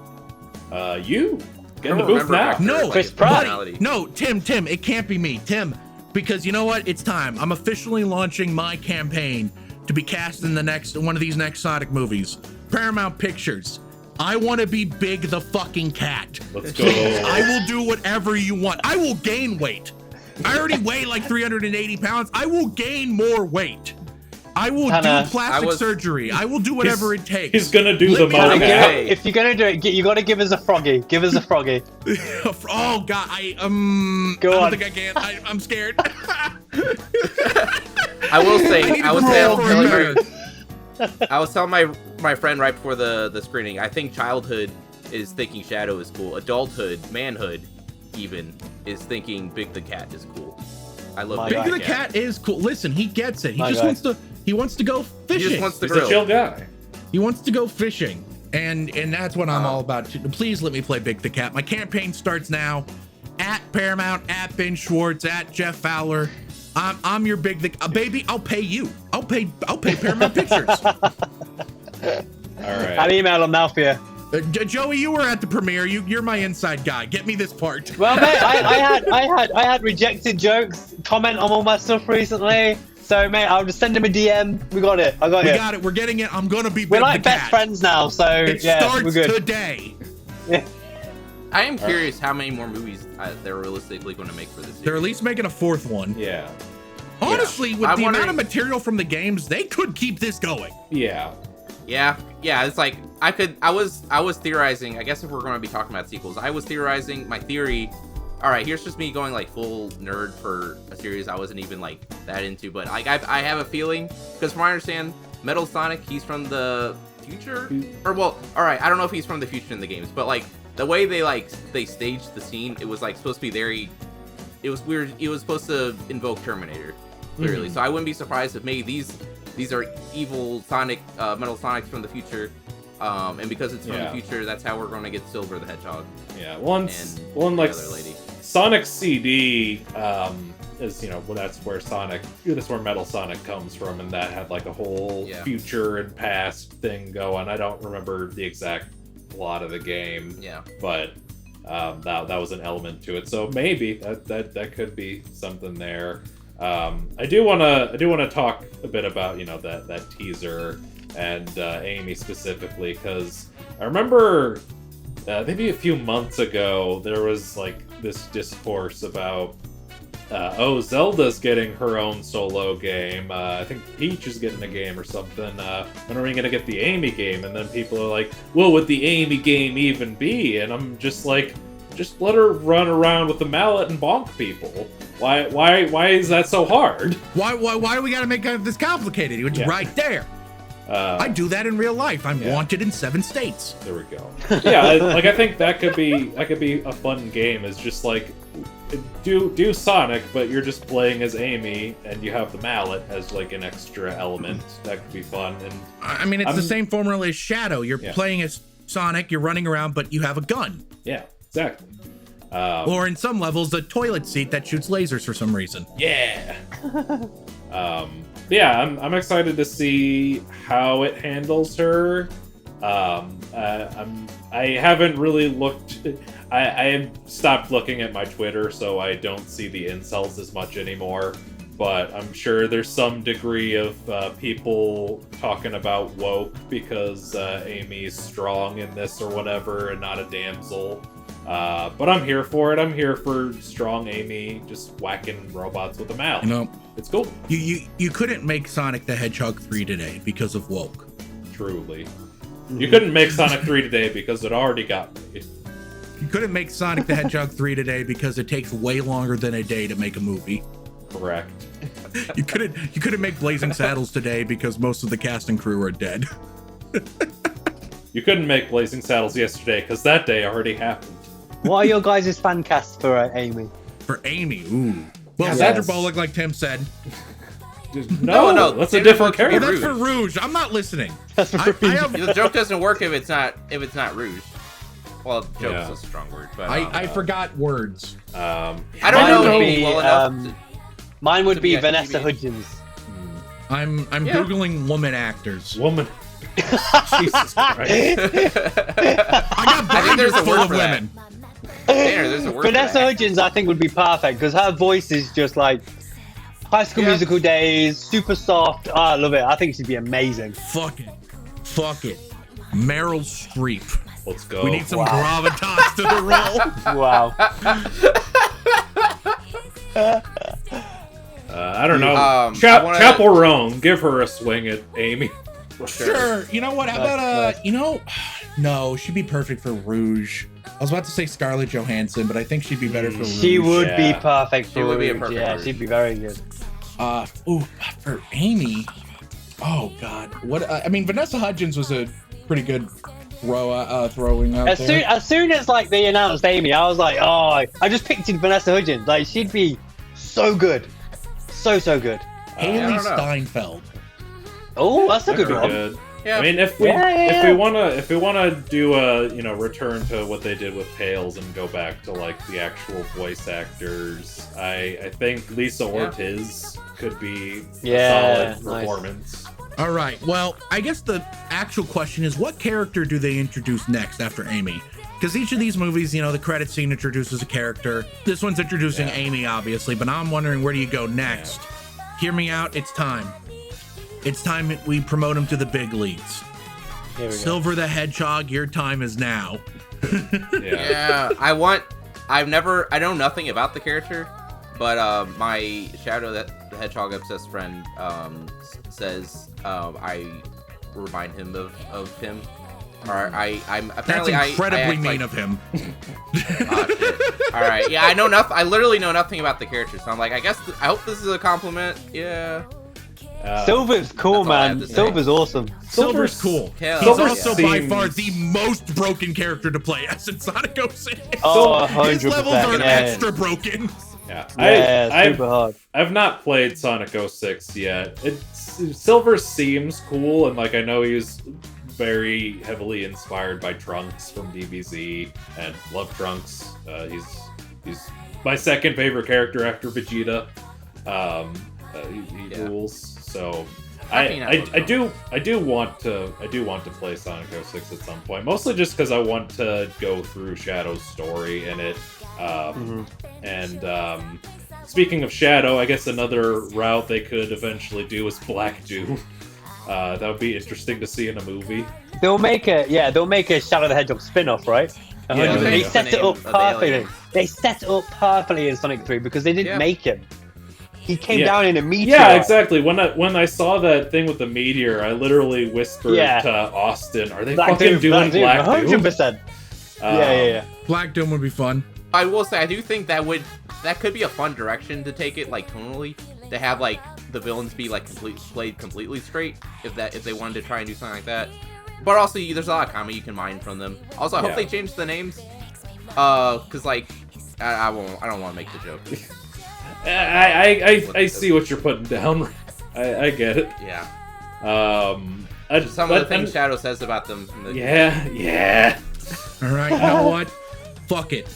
You. Get in the booth now. No, Chris Pratt. No, Tim, it can't be me. Tim, because you know what? It's time. I'm officially launching my campaign to be cast in the next one of these next Sonic movies. Paramount Pictures. I want to be Big the fucking cat. Let's go. I will do whatever you want. I will gain weight. I already weigh like 380 pounds. I will gain more weight. I will Kinda- do plastic surgery. I will do whatever it takes. He's gonna do the Let me- If you're gonna do it, you gotta give us a froggy. Give us a froggy. Oh God, I Go don't on. think I can. I'm scared. I will say, I I was telling my friend right before the screening. I think childhood is thinking Shadow is cool. Adulthood, manhood, even is thinking Big the Cat is cool. I love Big the Cat is cool. Listen, he gets it. He My just guy. wants to go fishing. He just wants to He's grill. a chill guy. He wants to go fishing, and that's what I'm all about. Please let me play Big the Cat. My campaign starts now. At Paramount, at Ben Schwartz, at Jeff Fowler. I'm your Big the baby. I'll pay you. I'll pay Paramount Pictures. All right. I'll email them now for you. Joey, you were at the premiere. You're my inside guy. Get me this part. Well, mate, I had rejected jokes comment on all my stuff recently. So, mate, I'll just send him a DM. We got it. I got We it. got it. We're getting it. I'm gonna be. We're Big like the best Cat. friends now. So It yeah, starts we're good. today. I am curious how many more movies they're realistically going to make for this They're year. at least making a fourth one. Yeah. Honestly, with I'm the amount wondering- of material from the games, they could keep this going. Yeah. Yeah. It's like I was theorizing. I guess if we're going to be talking about sequels, I was theorizing. My theory. All right, here's just me going like full nerd for a series I wasn't even like that into, but like I have a feeling because from what I understand, Metal Sonic, he's from the future, or well, all right, I don't know if he's from the future in the games, but like the way they staged the scene, it was like supposed to be very. It was weird. It was supposed to invoke Terminator, clearly. So I wouldn't be surprised if maybe these are evil Sonic, Metal Sonics from the future, and because it's from the future, that's how we're going to get Silver the Hedgehog. Yeah, one the like other lady. Sonic CD is that's where Metal Sonic comes from, and that had like a whole future and past thing going. I don't remember the exact plot of the game. Yeah, but that was an element to it. So maybe that could be something there. I do want to talk a bit about that teaser and Amy specifically, because I remember maybe a few months ago there was like this discourse about Zelda's getting her own solo game. I think Peach is getting a game or something. When are we gonna get the Amy game? And then people are like, "What would the Amy game even be?" And I'm just like, just let her run around with the mallet and bonk people. Why is that so hard? Why do we gotta make this complicated? It's right there. I do that in real life. I'm wanted in 7 states. There we go. Yeah, I think that could be a fun game. Is just like do Sonic, but you're just playing as Amy, and you have the mallet as like an extra element. That could be fun. And I mean, it's the same formula as Shadow. You're playing as Sonic. You're running around, but you have a gun. Yeah, exactly. Or in some levels, a toilet seat that shoots lasers for some reason. Yeah. Yeah, I'm excited to see how it handles her. I haven't really looked. I stopped looking at my Twitter, so I don't see the insults as much anymore. But I'm sure there's some degree of people talking about woke because Amy's strong in this or whatever, and not a damsel. But I'm here for it. I'm here for strong Amy just whacking robots with a mallet. It's cool. You couldn't make Sonic the Hedgehog 3 today because of woke. Truly. You couldn't make Sonic 3 today because it already got made. You couldn't make Sonic the Hedgehog 3 today because it takes way longer than a day to make a movie. Correct. You couldn't make Blazing Saddles today because most of the cast and crew are dead. You couldn't make Blazing Saddles yesterday because that day already happened. What are your guys' fan casts for Amy? For Amy, ooh. Well, Yes. Sandra Bullock, like Tim said. No, that's a different Oh, character. that's for Rouge. I'm not listening. The joke doesn't work if it's not Rouge. Well, joke is a strong word, but I forgot words. I don't know Amy well enough. Mine would be be Vanessa IMDb. Hudgens. I'm googling woman actors. Woman. Jesus Christ. I think there's a full word of for that. women. Tanner, there's a word Vanessa for that. Hudgens, I think, would be perfect because her voice is just like High School Musical days, super soft. Oh, I love it. I think she'd be amazing. Fuck it. Meryl Streep. Let's go. We need some gravitas to the role. Wow. I don't know. Chapel Roan, give her a swing at Amy. Sure. You know what? How about no, she'd be perfect for Rouge. I was about to say Scarlett Johansson, but I think she'd be better for Rouge. She would be perfect for She would be a Rouge. perfect Yeah, Rouge. she'd be very good. For Amy. Oh God, what? I mean, Vanessa Hudgens was a pretty good throwing out there. As soon as like they announced Amy, I was like, oh, I just pictured Vanessa Hudgens. Like she'd be so good, so good. Haley Steinfeld. Oh, that's a good one. Good. Yeah. I mean, if we wanna do a return to what they did with Pales and go back to like the actual voice actors, I think Lisa Ortiz could be a solid performance. All right. Well, I guess the actual question is, what character do they introduce next after Amy? Because each of these movies, the credit scene introduces a character. This one's introducing Amy, obviously, but I'm wondering, where do you go next? Hear me out. It's time. It's time we promote him to the big leagues. Silver the Hedgehog, your time is now. I know nothing about the character, but my Shadow the Hedgehog obsessed friend says I remind him of him. Or I'm apparently That's incredibly mean of him. All right, yeah, I know nothing. I literally know nothing about the character, so I'm like, I hope this is a compliment. Yeah. Silver's cool, man. Silver's awesome. Silver's cool. Hell, He's also by seems- far the most broken character to play as in Sonic 06. Oh, His 100%. levels are Yeah. extra broken. Yeah, super hard. I've not played Sonic 06 yet. Silver seems cool, and like I know he's very heavily inspired by Trunks from DBZ, and love Trunks. He's my second favorite character after Vegeta. He rules. So I do want to play Sonic 06 at some point, mostly just because I want to go through Shadow's story in it. And speaking of Shadow, I guess another route they could eventually do is Black Doom. That would be interesting to see in a movie. They'll make a Shadow the Hedgehog spin-off, right? Yeah, they set it up perfectly. alien. They set it up perfectly in Sonic 3 because they didn't make him. He came down in a meteor. Yeah, exactly. When I saw that thing with the meteor, I literally whispered to Austin, "Are they fucking doing Black Doom?" 100%. Yeah. Black Doom would be fun. I will say, I do think that could be a fun direction to take it, like tonally, to have like the villains be like played completely straight, if they wanted to try and do something like that. But also, there's a lot of comedy you can mine from them. Also, I hope they change the names, because like I don't want to make the joke. I see what you're putting down. I get it. Yeah. Some of the things Shadow says about them. Yeah. All right, you know what? Fuck it.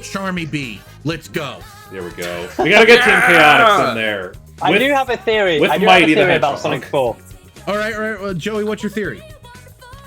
Charmy B, let's go. There we go. We gotta get Team Chaotix in there. I do have a theory. With I do have a Mighty the theory about Hedgehog. Sonic 4. All right. Well, Joey, what's your theory?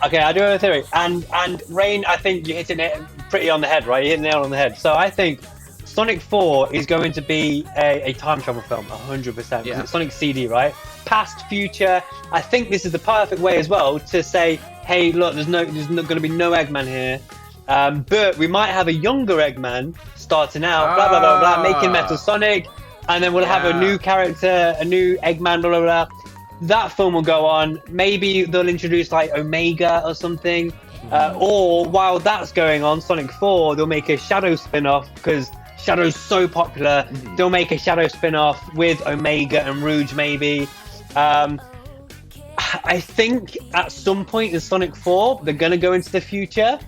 Okay, I do have a theory. And Rein, I think you're hitting it pretty on the head, right? You hit the nail on the head. So I think Sonic 4 is going to be a time travel film, 100%. Yeah. It's Sonic CD, right? Past, future. I think this is the perfect way as well to say, hey, look, there's not going to be no Eggman here. But we might have a younger Eggman starting out, blah, blah, blah, blah, making Metal Sonic. And then we'll have a new character, a new Eggman, blah, blah, blah. That film will go on. Maybe they'll introduce like Omega or something. Or while that's going on, Sonic 4, they'll make a Shadow spin-off because Shadow's so popular. They'll make a Shadow spin-off with Omega and Rouge maybe. I think at some point in Sonic 4, they're going to go into the future.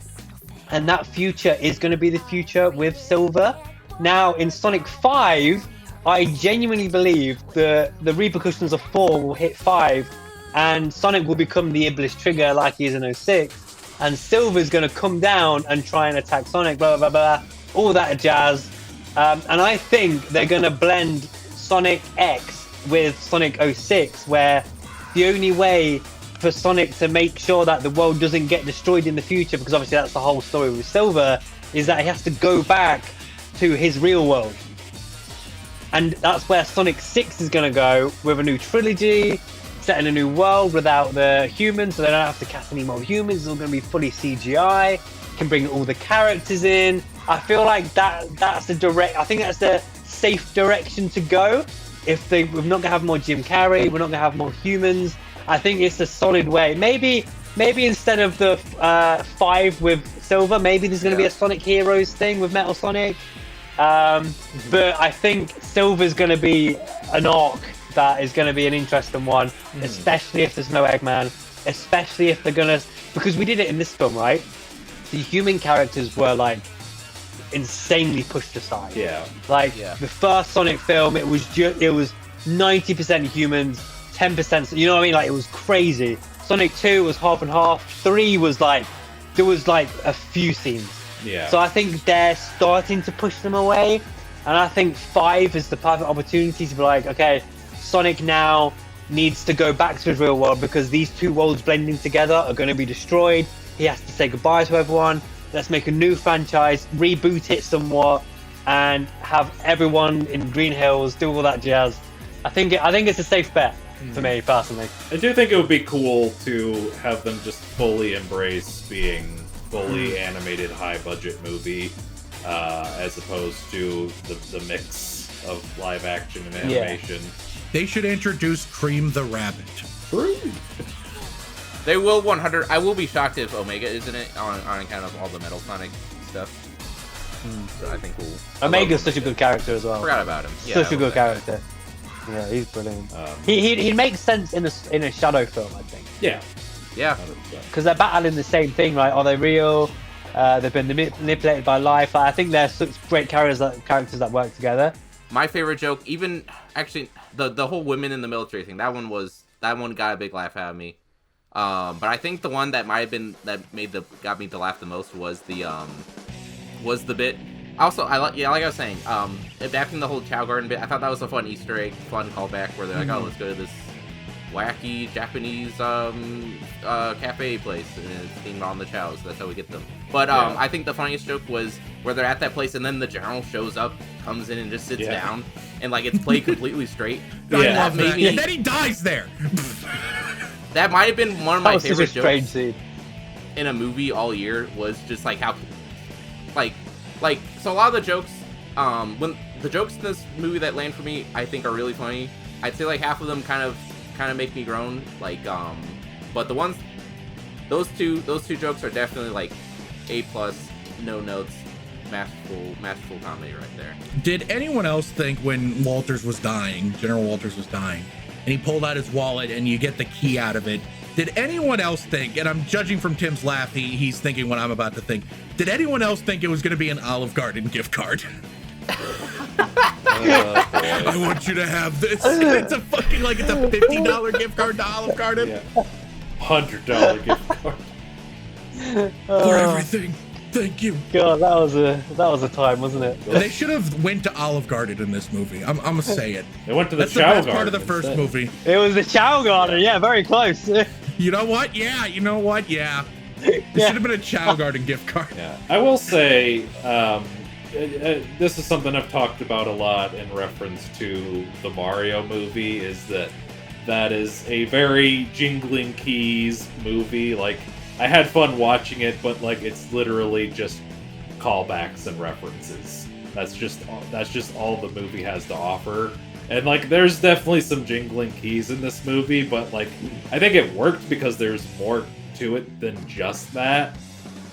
And that future is going to be the future with Silver. Now, in Sonic 5, I genuinely believe the repercussions of 4 will hit 5. And Sonic will become the Iblis Trigger like he is in 06. And Silver's going to come down and try and attack Sonic, blah, blah, blah, blah. All that jazz. And I think they're going to blend Sonic X with Sonic 06, where the only way for Sonic to make sure that the world doesn't get destroyed in the future, because obviously that's the whole story with Silver, is that he has to go back to his real world. And that's where Sonic 6 is going to go, with a new trilogy, set in a new world without the humans, so they don't have to cast any more humans. It's all going to be fully CGI, can bring all the characters in. I feel like that's the safe direction to go. we're not gonna have more Jim Carrey, we're not gonna have more humans. I think it's a solid way. Maybe instead of the 5 with Silver, maybe there's gonna be a Sonic Heroes thing with Metal Sonic. But I think Silver's gonna be an arc that is gonna be an interesting one, especially if there's no Eggman, especially if they're gonna, because we did it in this film, right? The human characters were like insanely pushed aside. The first Sonic film, it was 90% humans, 10%, you know what I mean? Like, it was crazy. Sonic 2 was half and half. 3 was like, there was like a few scenes. So I think they're starting to push them away, and I think 5 is the perfect opportunity to be like, okay, Sonic now needs to go back to his real world because these two worlds blending together are going to be destroyed. He has to say goodbye to everyone. Let's make a new franchise, reboot it somewhat, and have everyone in Green Hills do all that jazz. I think it's a safe bet for me personally. I do think it would be cool to have them just fully embrace being fully animated, high-budget movie, as opposed to the mix of live action and animation. They should introduce Cream the Rabbit. They will 100. I will be shocked if Omega isn't it on account of all the Metal Sonic stuff. So I think Omega's such a good character as well. Forgot about him. Such a good character. Yeah, he's brilliant. He makes sense in a Shadow film, I think. Yeah. Because they're battling the same thing, right? Are they real? They've been manipulated by life. I think they're such great characters that work together. My favorite joke, even actually the whole women in the military thing, that one got a big laugh out of me. But I think the one that got me to laugh the most was the bit. Also, like I was saying, adapting the whole Chow Garden bit, I thought that was a fun Easter egg, fun callback where they're like, oh, let's go to this wacky Japanese cafe place, and it's themed on the chows. That's how we get them. But I think the funniest joke was where they're at that place, and then the general shows up, comes in, and just sits down, and like it's played completely straight. I love that. And then he dies there. That might have been one of my favorite jokes scene in a movie all year. Was just like how, so a lot of the jokes, when the jokes in this movie that land for me, I think are really funny. I'd say like half of them kind of make me groan. But the ones, those two jokes are definitely like A+, no notes, masterful comedy right there. Did anyone else think when General Walters was dying, and he pulled out his wallet and you get the key out of it, did anyone else think, and I'm judging from Tim's laugh, he's thinking what I'm about to think, did anyone else think it was going to be an Olive Garden gift card? I want you to have this. It's a fucking, like, it's a $50 gift card to Olive Garden. $100 gift card. For everything. Thank you. God, that was a time, wasn't it? They should have went to Olive Garden in this movie. I'm gonna say it. They went to the That's Chow the best Garden part of the first instead. movie. It was the Chow Garden. Yeah, very close. You know what? Yeah. It should have been a Chow Garden gift card. Yeah. I will say, this is something I've talked about a lot in reference to the Mario movie, is that is a very jingling keys movie. Like, I had fun watching it, but like it's literally just callbacks and references. That's just all the movie has to offer. And like there's definitely some jingling keys in this movie, but like I think it worked because there's more to it than just that.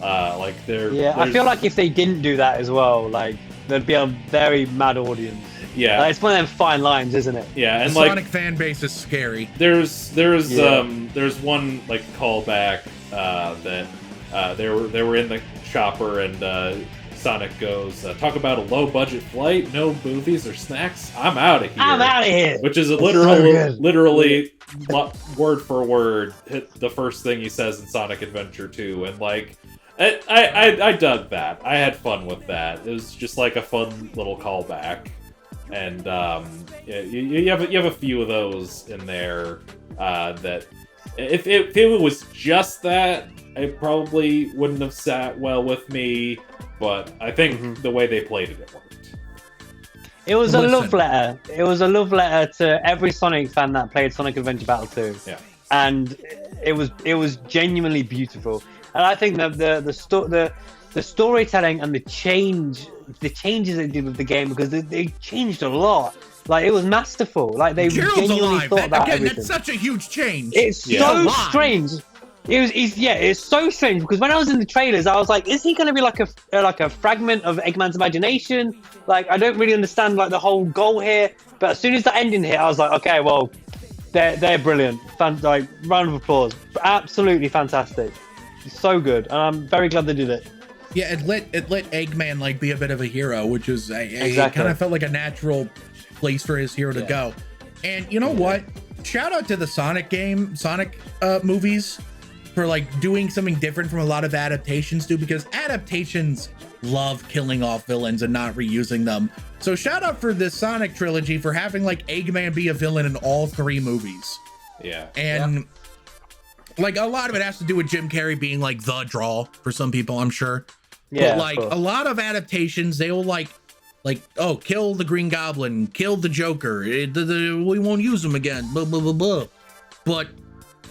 I feel like if they didn't do that as well, like there'd be a very mad audience. Yeah, it's one of them fine lines, isn't it? Yeah, and the like Sonic fan base is scary. There's one like callback that they were in the chopper and Sonic goes, talk about a low budget flight, no movies or snacks. I'm out of here. I'm out of here. Which is literally word for word the first thing he says in Sonic Adventure 2, and like. I dug that. I had fun with that. It was just like a fun little callback, and you have a few of those in there that if it was just that, it probably wouldn't have sat well with me. But I think the way they played it worked. It was a love letter. It was a love letter to every Sonic fan that played Sonic Adventure Battle 2. Yeah, and it was genuinely beautiful. And I think that the storytelling and the changes they did with the game, because they changed a lot. Like, it was masterful. Like, they Gerald's genuinely alive. thought about Again, everything. that's such a huge change. It's so strange. It's so strange because when I was in the trailers, I was like, is he going to be like a fragment of Eggman's imagination? Like, I don't really understand like the whole goal here. But as soon as that ending hit, I was like, okay, well, they're brilliant. Like, round of applause. Absolutely fantastic. So good, and I'm very glad they did it. Yeah, it let Eggman like be a bit of a hero, which is it kind of felt like a natural place for his hero to go. And you know what? Shout out to the Sonic movies for like doing something different from a lot of adaptations do, because adaptations love killing off villains and not reusing them. So shout out for this Sonic trilogy for having like Eggman be a villain in all 3 movies. Yeah. And like a lot of it has to do with Jim Carrey being like the draw for some people, I'm sure. Yeah, but like a lot of adaptations, they will like, oh, kill the Green Goblin, kill the Joker. We won't use him again. Blah, blah, blah, blah. But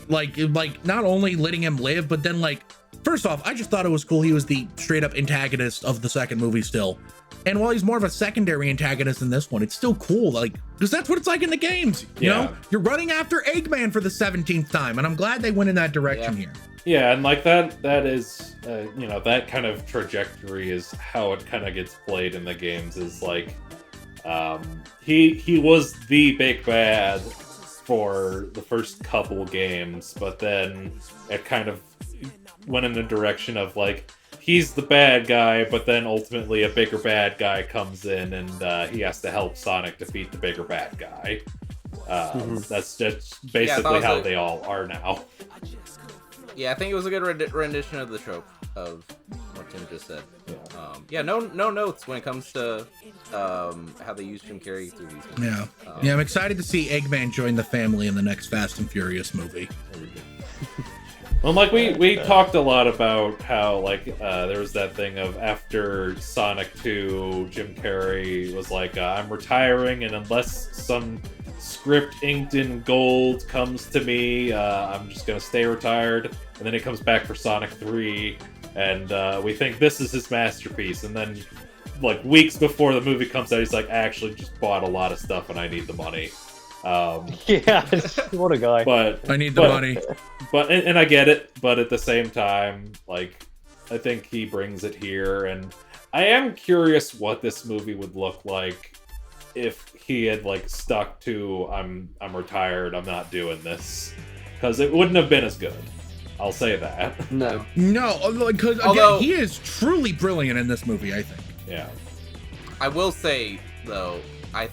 like not only letting him live, but then like, first off, I just thought it was cool. He was the straight up antagonist of the second movie still. And while he's more of a secondary antagonist in this one, it's still cool. Like, because that's what it's like in the games. You know, you're running after Eggman for the 17th time. And I'm glad they went in that direction here. Yeah, and like that is, you know, that kind of trajectory is how it kind of gets played in the games. Is like, he was the big bad for the first couple games, but then it kind of went in the direction of like, he's the bad guy, but then ultimately a bigger bad guy comes in and he has to help Sonic defeat the bigger bad guy. That's just basically how they all are now. Yeah, I think it was a good rendition of the trope of what Tim just said. No notes when it comes to how they use Jim Carrey through these movies. Yeah, I'm excited to see Eggman join the family in the next Fast and Furious movie. Well, like we talked a lot about how like there was that thing of after Sonic 2, Jim Carrey was like, I'm retiring, and unless some script inked in gold comes to me, I'm just gonna stay retired. And then he comes back for Sonic 3, and we think this is his masterpiece. And then, like weeks before the movie comes out, he's like, I actually just bought a lot of stuff and I need the money. What a guy. But I need the money. But and I get it, but at the same time, like, I think he brings it here, and I am curious what this movie would look like if he had like stuck to I'm retired, I'm not doing this, because it wouldn't have been as good. I'll say that. No, because again, he is truly brilliant in this movie, I think. Yeah. I will say though, I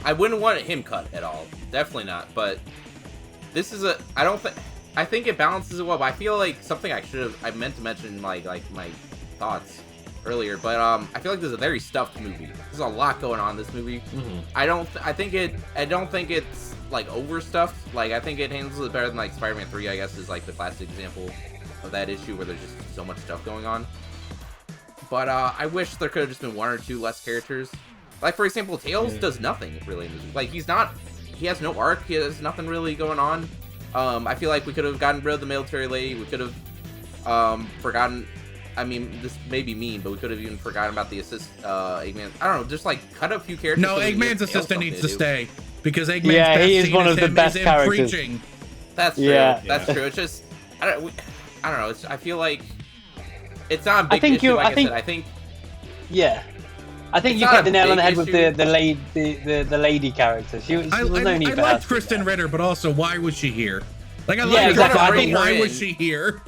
I wouldn't want him cut at all. Definitely not. But this is I think it balances it well. But I feel like something I meant to mention my thoughts earlier. But I feel like this is a very stuffed movie. There's a lot going on in this movie. Mm-hmm. I don't think it's like overstuffed. Like, I think it handles it better than like Spider-Man 3, I guess, is like the classic example of that issue where there's just so much stuff going on. But I wish there could have just been 1 or 2 less characters. Like, for example, Tails does nothing really. Like, he has no arc. He has nothing really going on. I feel like we could have gotten rid of the military lady. We could have forgotten. I mean, this may be mean, but we could have even forgotten about the Eggman. I don't know, just like cut a few characters. No, Eggman's assistant needs to stay because Eggman's he is one of the best characters. Preaching. That's true. That's true. It's just I don't know. I feel like it's not a big issue. Like I said, I think. Yeah. I think you hit the nail on the head with the lady character. She was no need for her. I liked Kristen Ritter, but also, why was she here? Like, I like her, but why was she here?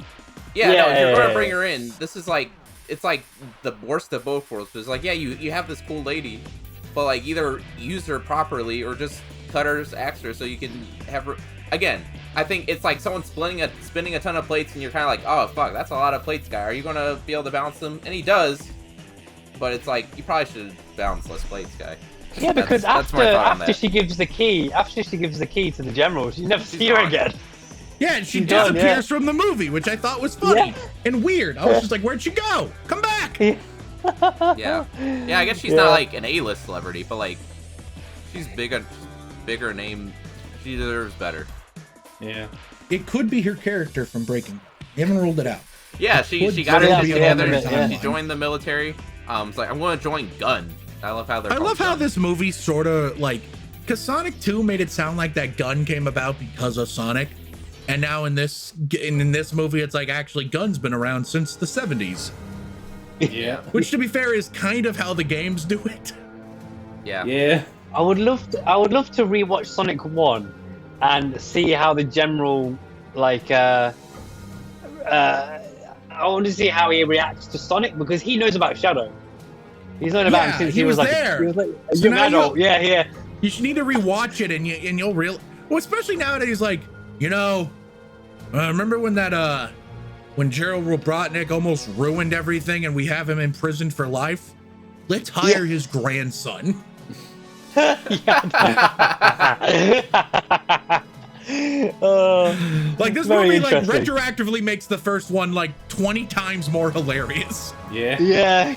Yeah, no, if you're gonna bring her in, this is like, it's like the worst of both worlds. It's like, yeah, you have this cool lady, but like either use her properly or just cut her, axe her, so you can have her. Again, I think it's like someone spinning a ton of plates, and you're kind of like, oh fuck, that's a lot of plates, guy. Are you gonna be able to balance them? And he does, but it's like you probably should balance less plates, guy. Yeah, because after she gives the key to the general, you never see her again. Yeah, and she disappears from the movie, which I thought was funny and weird. I was just like, where'd she go? Come back! Yeah, I guess she's not like an A-list celebrity, but like, she's bigger name. She deserves better. Yeah. It could be her character from Breaking Bad. You haven't ruled it out. Yeah, she got her shit together. She joined the military. It's like, I'm going to join Gun. I love how they're. I love how this movie sort of like, because Sonic 2 made it sound like that gun came about because of Sonic, and now in this movie, it's like actually guns been around since the 70s. Yeah. Which, to be fair, is kind of how the games do it. Yeah. Yeah. I would love to rewatch Sonic 1 and see how the general like I want to see how he reacts to Sonic, because he knows about Shadow. He's known about him since he was like there. He was like a So young now adult. Yeah. You should need to rewatch it, and you'll well, especially now that he's like, remember when that when Gerald Robotnik almost ruined everything and we have him imprisoned for life? Let's hire his grandson. Like, this movie like retroactively makes the first one like 20 times more hilarious. Yeah.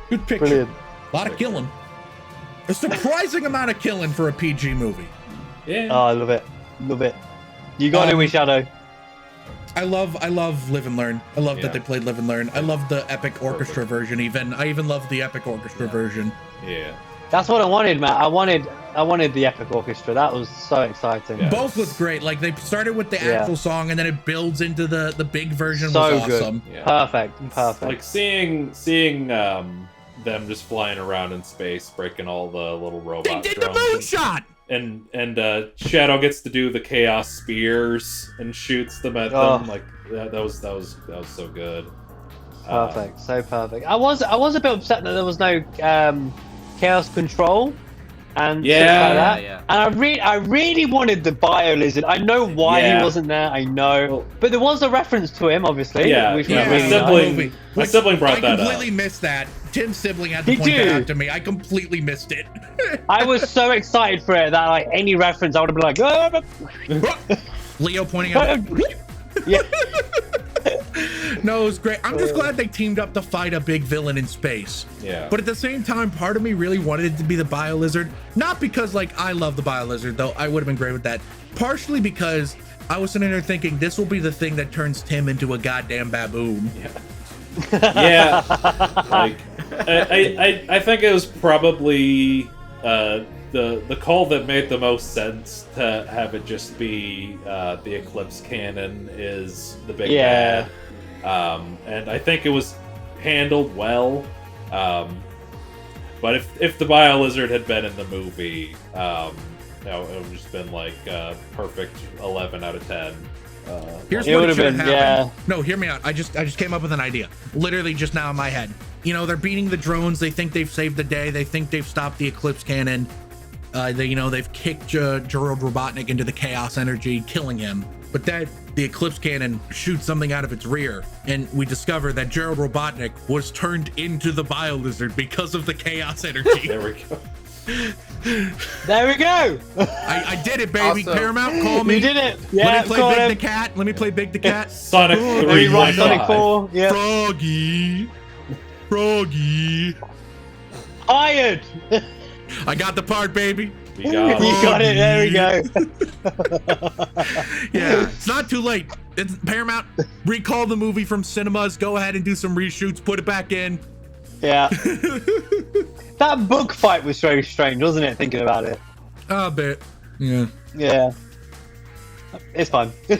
Good picture. Brilliant. A lot of killing. A surprising amount of killing for a PG movie. Yeah. Oh, I love it. You got it with Shadow. I love Live and Learn. I love that they played Live and Learn. I love the epic orchestra version. I even love the epic orchestra version. Yeah. That's what I wanted, man. I wanted the epic orchestra. That was so exciting. Yeah. Both was great. Like they started with the actual song and then it builds into the big version. So was awesome. Good. Yeah. Perfect. Like seeing them just flying around in space, breaking all the little robots. They did the moonshot. And Shadow gets to do the chaos spears and shoots them at them. Like that was so good. Perfect, so perfect. I was a bit upset that there was no chaos control and shit like that. Yeah. And I really wanted the bio lizard. I know why he wasn't there. I know, but there was a reference to him, obviously. Yeah, which yeah. was really My sibling brought that up. I completely missed that. Tim's sibling had to point that out to me. I completely missed it. I was so excited for it that like any reference, I would have been like, oh. Leo pointing out. Yeah. No, it was great. I'm just glad they teamed up to fight a big villain in space. Yeah. But at the same time, part of me really wanted it to be the Bio Lizard. Not because like I love the Bio Lizard, though I would have been great with that. Partially because I was sitting there thinking this will be the thing that turns Tim into a goddamn baboon. Yeah. Like I think it was probably the call that made the most sense to have it just be the Eclipse cannon is the big bad. And I think it was handled well. But if the Bio Lizard had been in the movie, it would have just been like perfect 11 out of 10. Here's what should happen. Yeah. No, hear me out. I just came up with an idea. Literally just now in my head. They're beating the drones. They think they've saved the day. They think they've stopped the Eclipse cannon. They've kicked Gerald Robotnik into the chaos energy, killing him. But the Eclipse cannon shoots something out of its rear, and we discover that Gerald Robotnik was turned into the Bio Lizard because of the chaos energy. There we go. There we go. I did it, baby. Also, Paramount, call me. You did it. Yeah, Let me play Big the Cat. Let me play Big the Cat. Sonic 3. Sonic 4. Yeah. Froggy. Hired. I got the part, baby. You got it. There we go. Yeah, it's not too late. It's Paramount. Recall the movie from cinemas. Go ahead and do some reshoots. Put it back in. Yeah. That book fight was very strange, wasn't it? Thinking about it. A bit. Yeah. Yeah. It's fun. Yeah,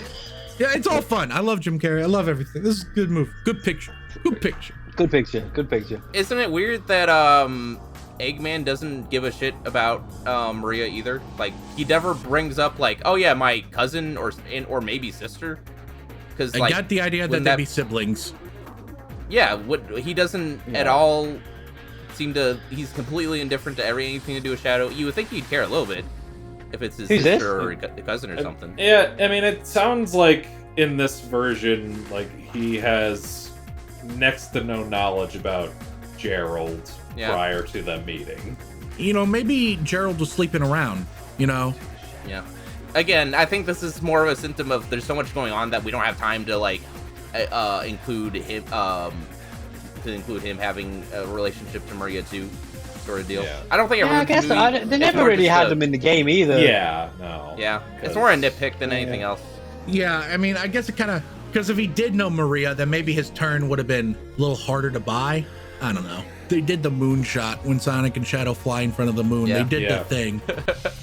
it's all fun. I love Jim Carrey. I love everything. This is a good movie. Good picture. Good picture. Good picture. Good picture. Isn't it weird that Eggman doesn't give a shit about Maria either? Like he never brings up like, oh yeah, my cousin or maybe sister. Because I got the idea that they'd be siblings. Yeah, he doesn't at all seem to. He's completely indifferent to anything to do with Shadow. You would think he'd care a little bit if it's his sister or cousin or something. Yeah, I mean, it sounds like in this version, like he has next to no knowledge about Gerald prior to them meeting. Maybe Gerald was sleeping around. Yeah. Again, I think this is more of a symptom of there's so much going on that we don't have time to like include him having a relationship to Maria too, sort of deal. Yeah. I don't think. I guess they never really had them in the game either. Yeah, no. Yeah, it's more a nitpick than anything else. Yeah, I mean, I guess it kind of Because if he did know Maria, then maybe his turn would have been a little harder to buy. I don't know. They did the moon shot when Sonic and Shadow fly in front of the moon. Yeah. They did the thing.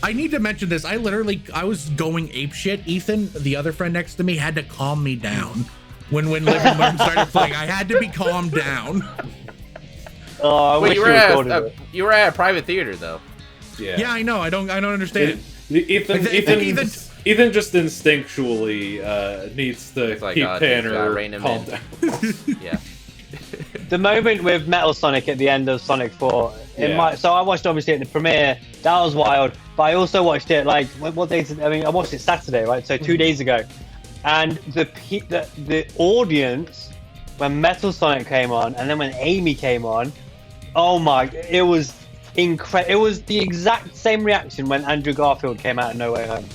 I need to mention this. I was going apeshit. Ethan, the other friend next to me, had to calm me down when Live and Learn started playing. I had to be calmed down. Oh, I wish you were at a private theater though. Yeah, I know. I don't understand. Ethan just instinctually needs to keep Tanner calm down. Yeah. The moment with Metal Sonic at the end of Sonic 4, so I watched obviously at the premiere. That was wild. But I also watched it like what days? I mean, I watched it Saturday, right? So 2 days ago, and the audience when Metal Sonic came on, and then when Amy came on, oh my! It was incredible. It was the exact same reaction when Andrew Garfield came out of No Way Home.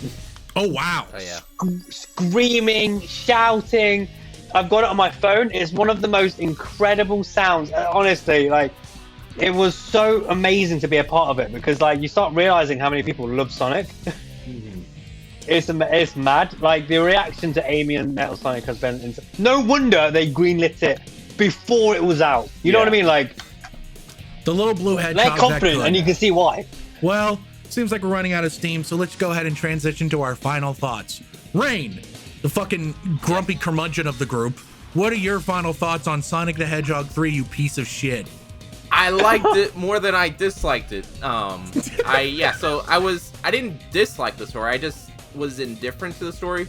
Oh wow! Oh yeah. Screaming, shouting. I've got it on my phone. It's one of the most incredible sounds. Honestly, like, it was so amazing to be a part of it because, like, you start realizing how many people love Sonic. It's mad. Like, the reaction to Amy and Metal Sonic has been no wonder they greenlit it before it was out. You know what I mean? Like, the little blue hedgehog. They're confident, and you can see why. Well, seems like we're running out of steam, so let's go ahead and transition to our final thoughts. Rein, the fucking grumpy curmudgeon of the group, what are your final thoughts on Sonic the Hedgehog 3, you piece of shit? I liked it more than I disliked it. So I didn't dislike the story. I just was indifferent to the story.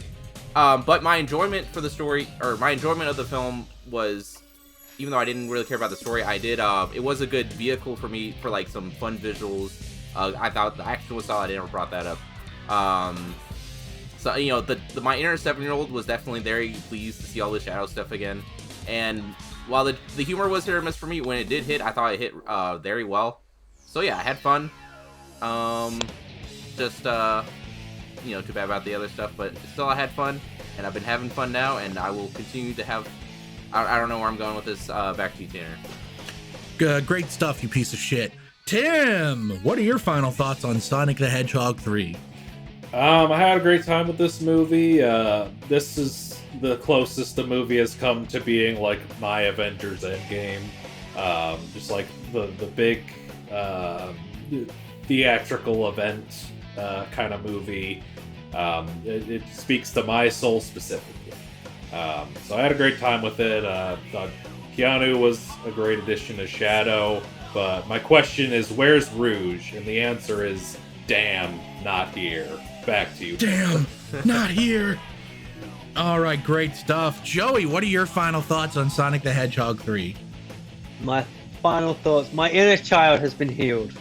But my enjoyment for the story, or my enjoyment of the film was, even though I didn't really care about the story, I did. It was a good vehicle for me for like some fun visuals. I thought the action was solid. I never brought that up. So, you know, my inner 7-year-old was definitely very pleased to see all the Shadow stuff again. And while the humor was hit or miss for me, when it did hit, I thought it hit very well. So yeah, I had fun. You know, too bad about the other stuff, but still I had fun. And I've been having fun now, and I will continue to have... I don't know where I'm going with this. Back to you, Tanner. Great stuff, you piece of shit. Tim, what are your final thoughts on Sonic the Hedgehog 3? I had a great time with this movie. This is the closest the movie has come to being like my Avengers Endgame. Just like the big theatrical event kind of movie. It speaks to my soul specifically. So I had a great time with it. Thought Keanu was a great addition to Shadow. But my question is, where's Rouge? And the answer is, damn, not here. Back to you. Damn, not here. All right, great stuff. Joey, what are your final thoughts on Sonic the Hedgehog 3? My final thoughts. My inner child has been healed.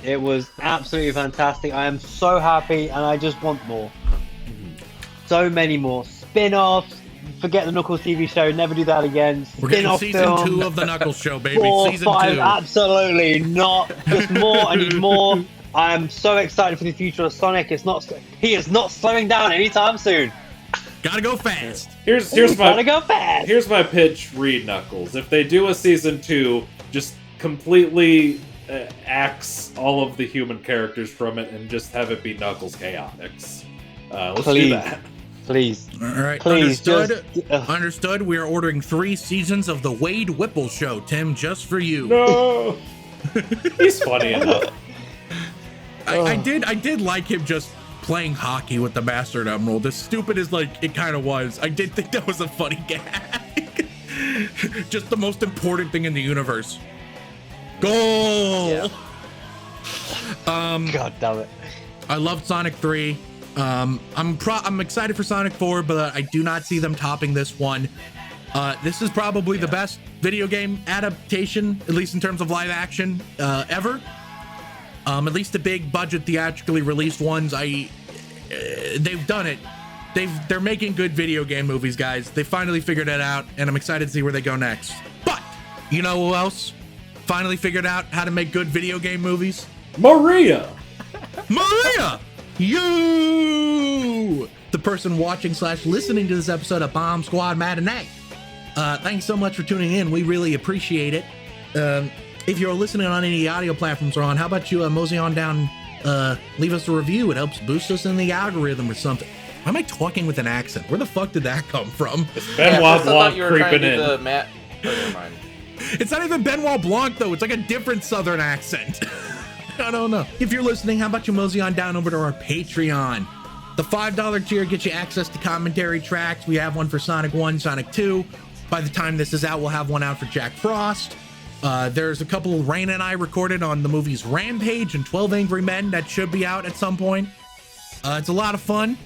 It was absolutely fantastic. I am so happy, and I just want more. So many more spin-offs. Forget the Knuckles TV show. Never do that again. We're getting Spin-off season film. 2 of the Knuckles show, baby. 4, season 5, 2. Absolutely not. Just more. I need more. I am so excited for the future of Sonic. He is not slowing down anytime soon. Gotta go fast. Gotta go fast. Here's my pitch, Reed Knuckles. If they do a season 2, just completely axe all of the human characters from it and just have it be Knuckles Chaotix. Let's do that. Please. All right. Please. Understood. We are ordering 3 seasons of the Wade Whipple show, Tim, just for you. No. He's funny enough. I did like him just playing hockey with the Bastard Emerald. As stupid as like it kind of was, I did think that was a funny gag. Just the most important thing in the universe. Goal. Yeah. God damn it. I loved Sonic 3. I'm excited for Sonic 4, but I do not see them topping this one. This is probably the best video game adaptation, at least in terms of live action, ever. At least the big budget theatrically released ones. They've done it. They're making good video game movies, guys. They finally figured it out, and I'm excited to see where they go next. But you know who else finally figured out how to make good video game movies? Maria. You, the person watching / listening to this episode of Bomb Squad Matinee. Thanks so much for tuning in. We really appreciate it. If you're listening on any audio platforms we're on, how about you mosey on down, leave us a review. It helps boost us in the algorithm or something. Why am I talking with an accent? Where the fuck did that come from? It's Benoit Blanc creeping in. Never mind. It's not even Benoit Blanc, though. It's like a different Southern accent. I don't know. If you're listening, how about you mosey on down over to our Patreon? The $5 tier gets you access to commentary tracks. We have one for Sonic 1, Sonic 2. By the time this is out, we'll have one out for Jack Frost. There's a couple Rein and I recorded on the movies Rampage and 12 Angry Men that should be out at some point. It's a lot of fun.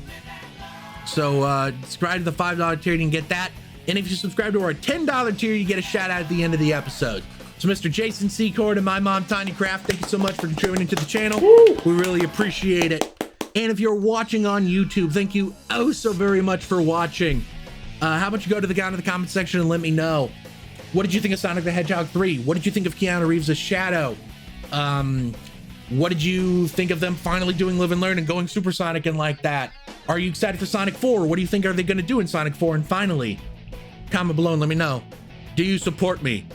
So subscribe to the $5 tier, you can get that. And if you subscribe to our $10 tier, you get a shout out at the end of the episode. So Mr. Jason Secord and my mom, Tiny Craft, thank you so much for contributing to the channel. Woo! We really appreciate it. And if you're watching on YouTube, thank you oh so very much for watching. How about you go to the guy in the comment section and let me know. What did you think of Sonic the Hedgehog 3? What did you think of Keanu Reeves as Shadow? What did you think of them finally doing Live and Learn and going Supersonic and like that? Are you excited for Sonic 4? What do you think are they going to do in Sonic 4? And finally, comment below and let me know. Do you support me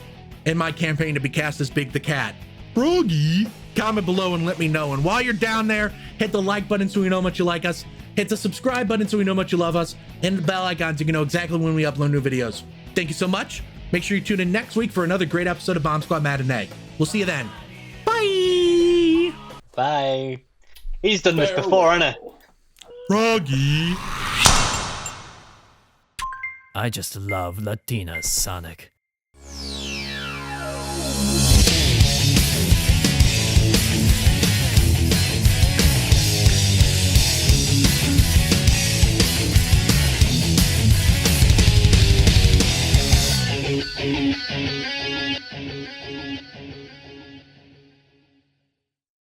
in my campaign to be cast as Big the Cat? Froggy? Comment below and let me know. And while you're down there, hit the like button so we know how much you like us. Hit the subscribe button so we know how much you love us. And the bell icon so you can know exactly when we upload new videos. Thank you so much. Make sure you tune in next week for another great episode of Bomb Squad Matinee. We'll see you then. Bye! Bye. He's done this before, hasn't he? Froggy. I just love Latinas, Sonic.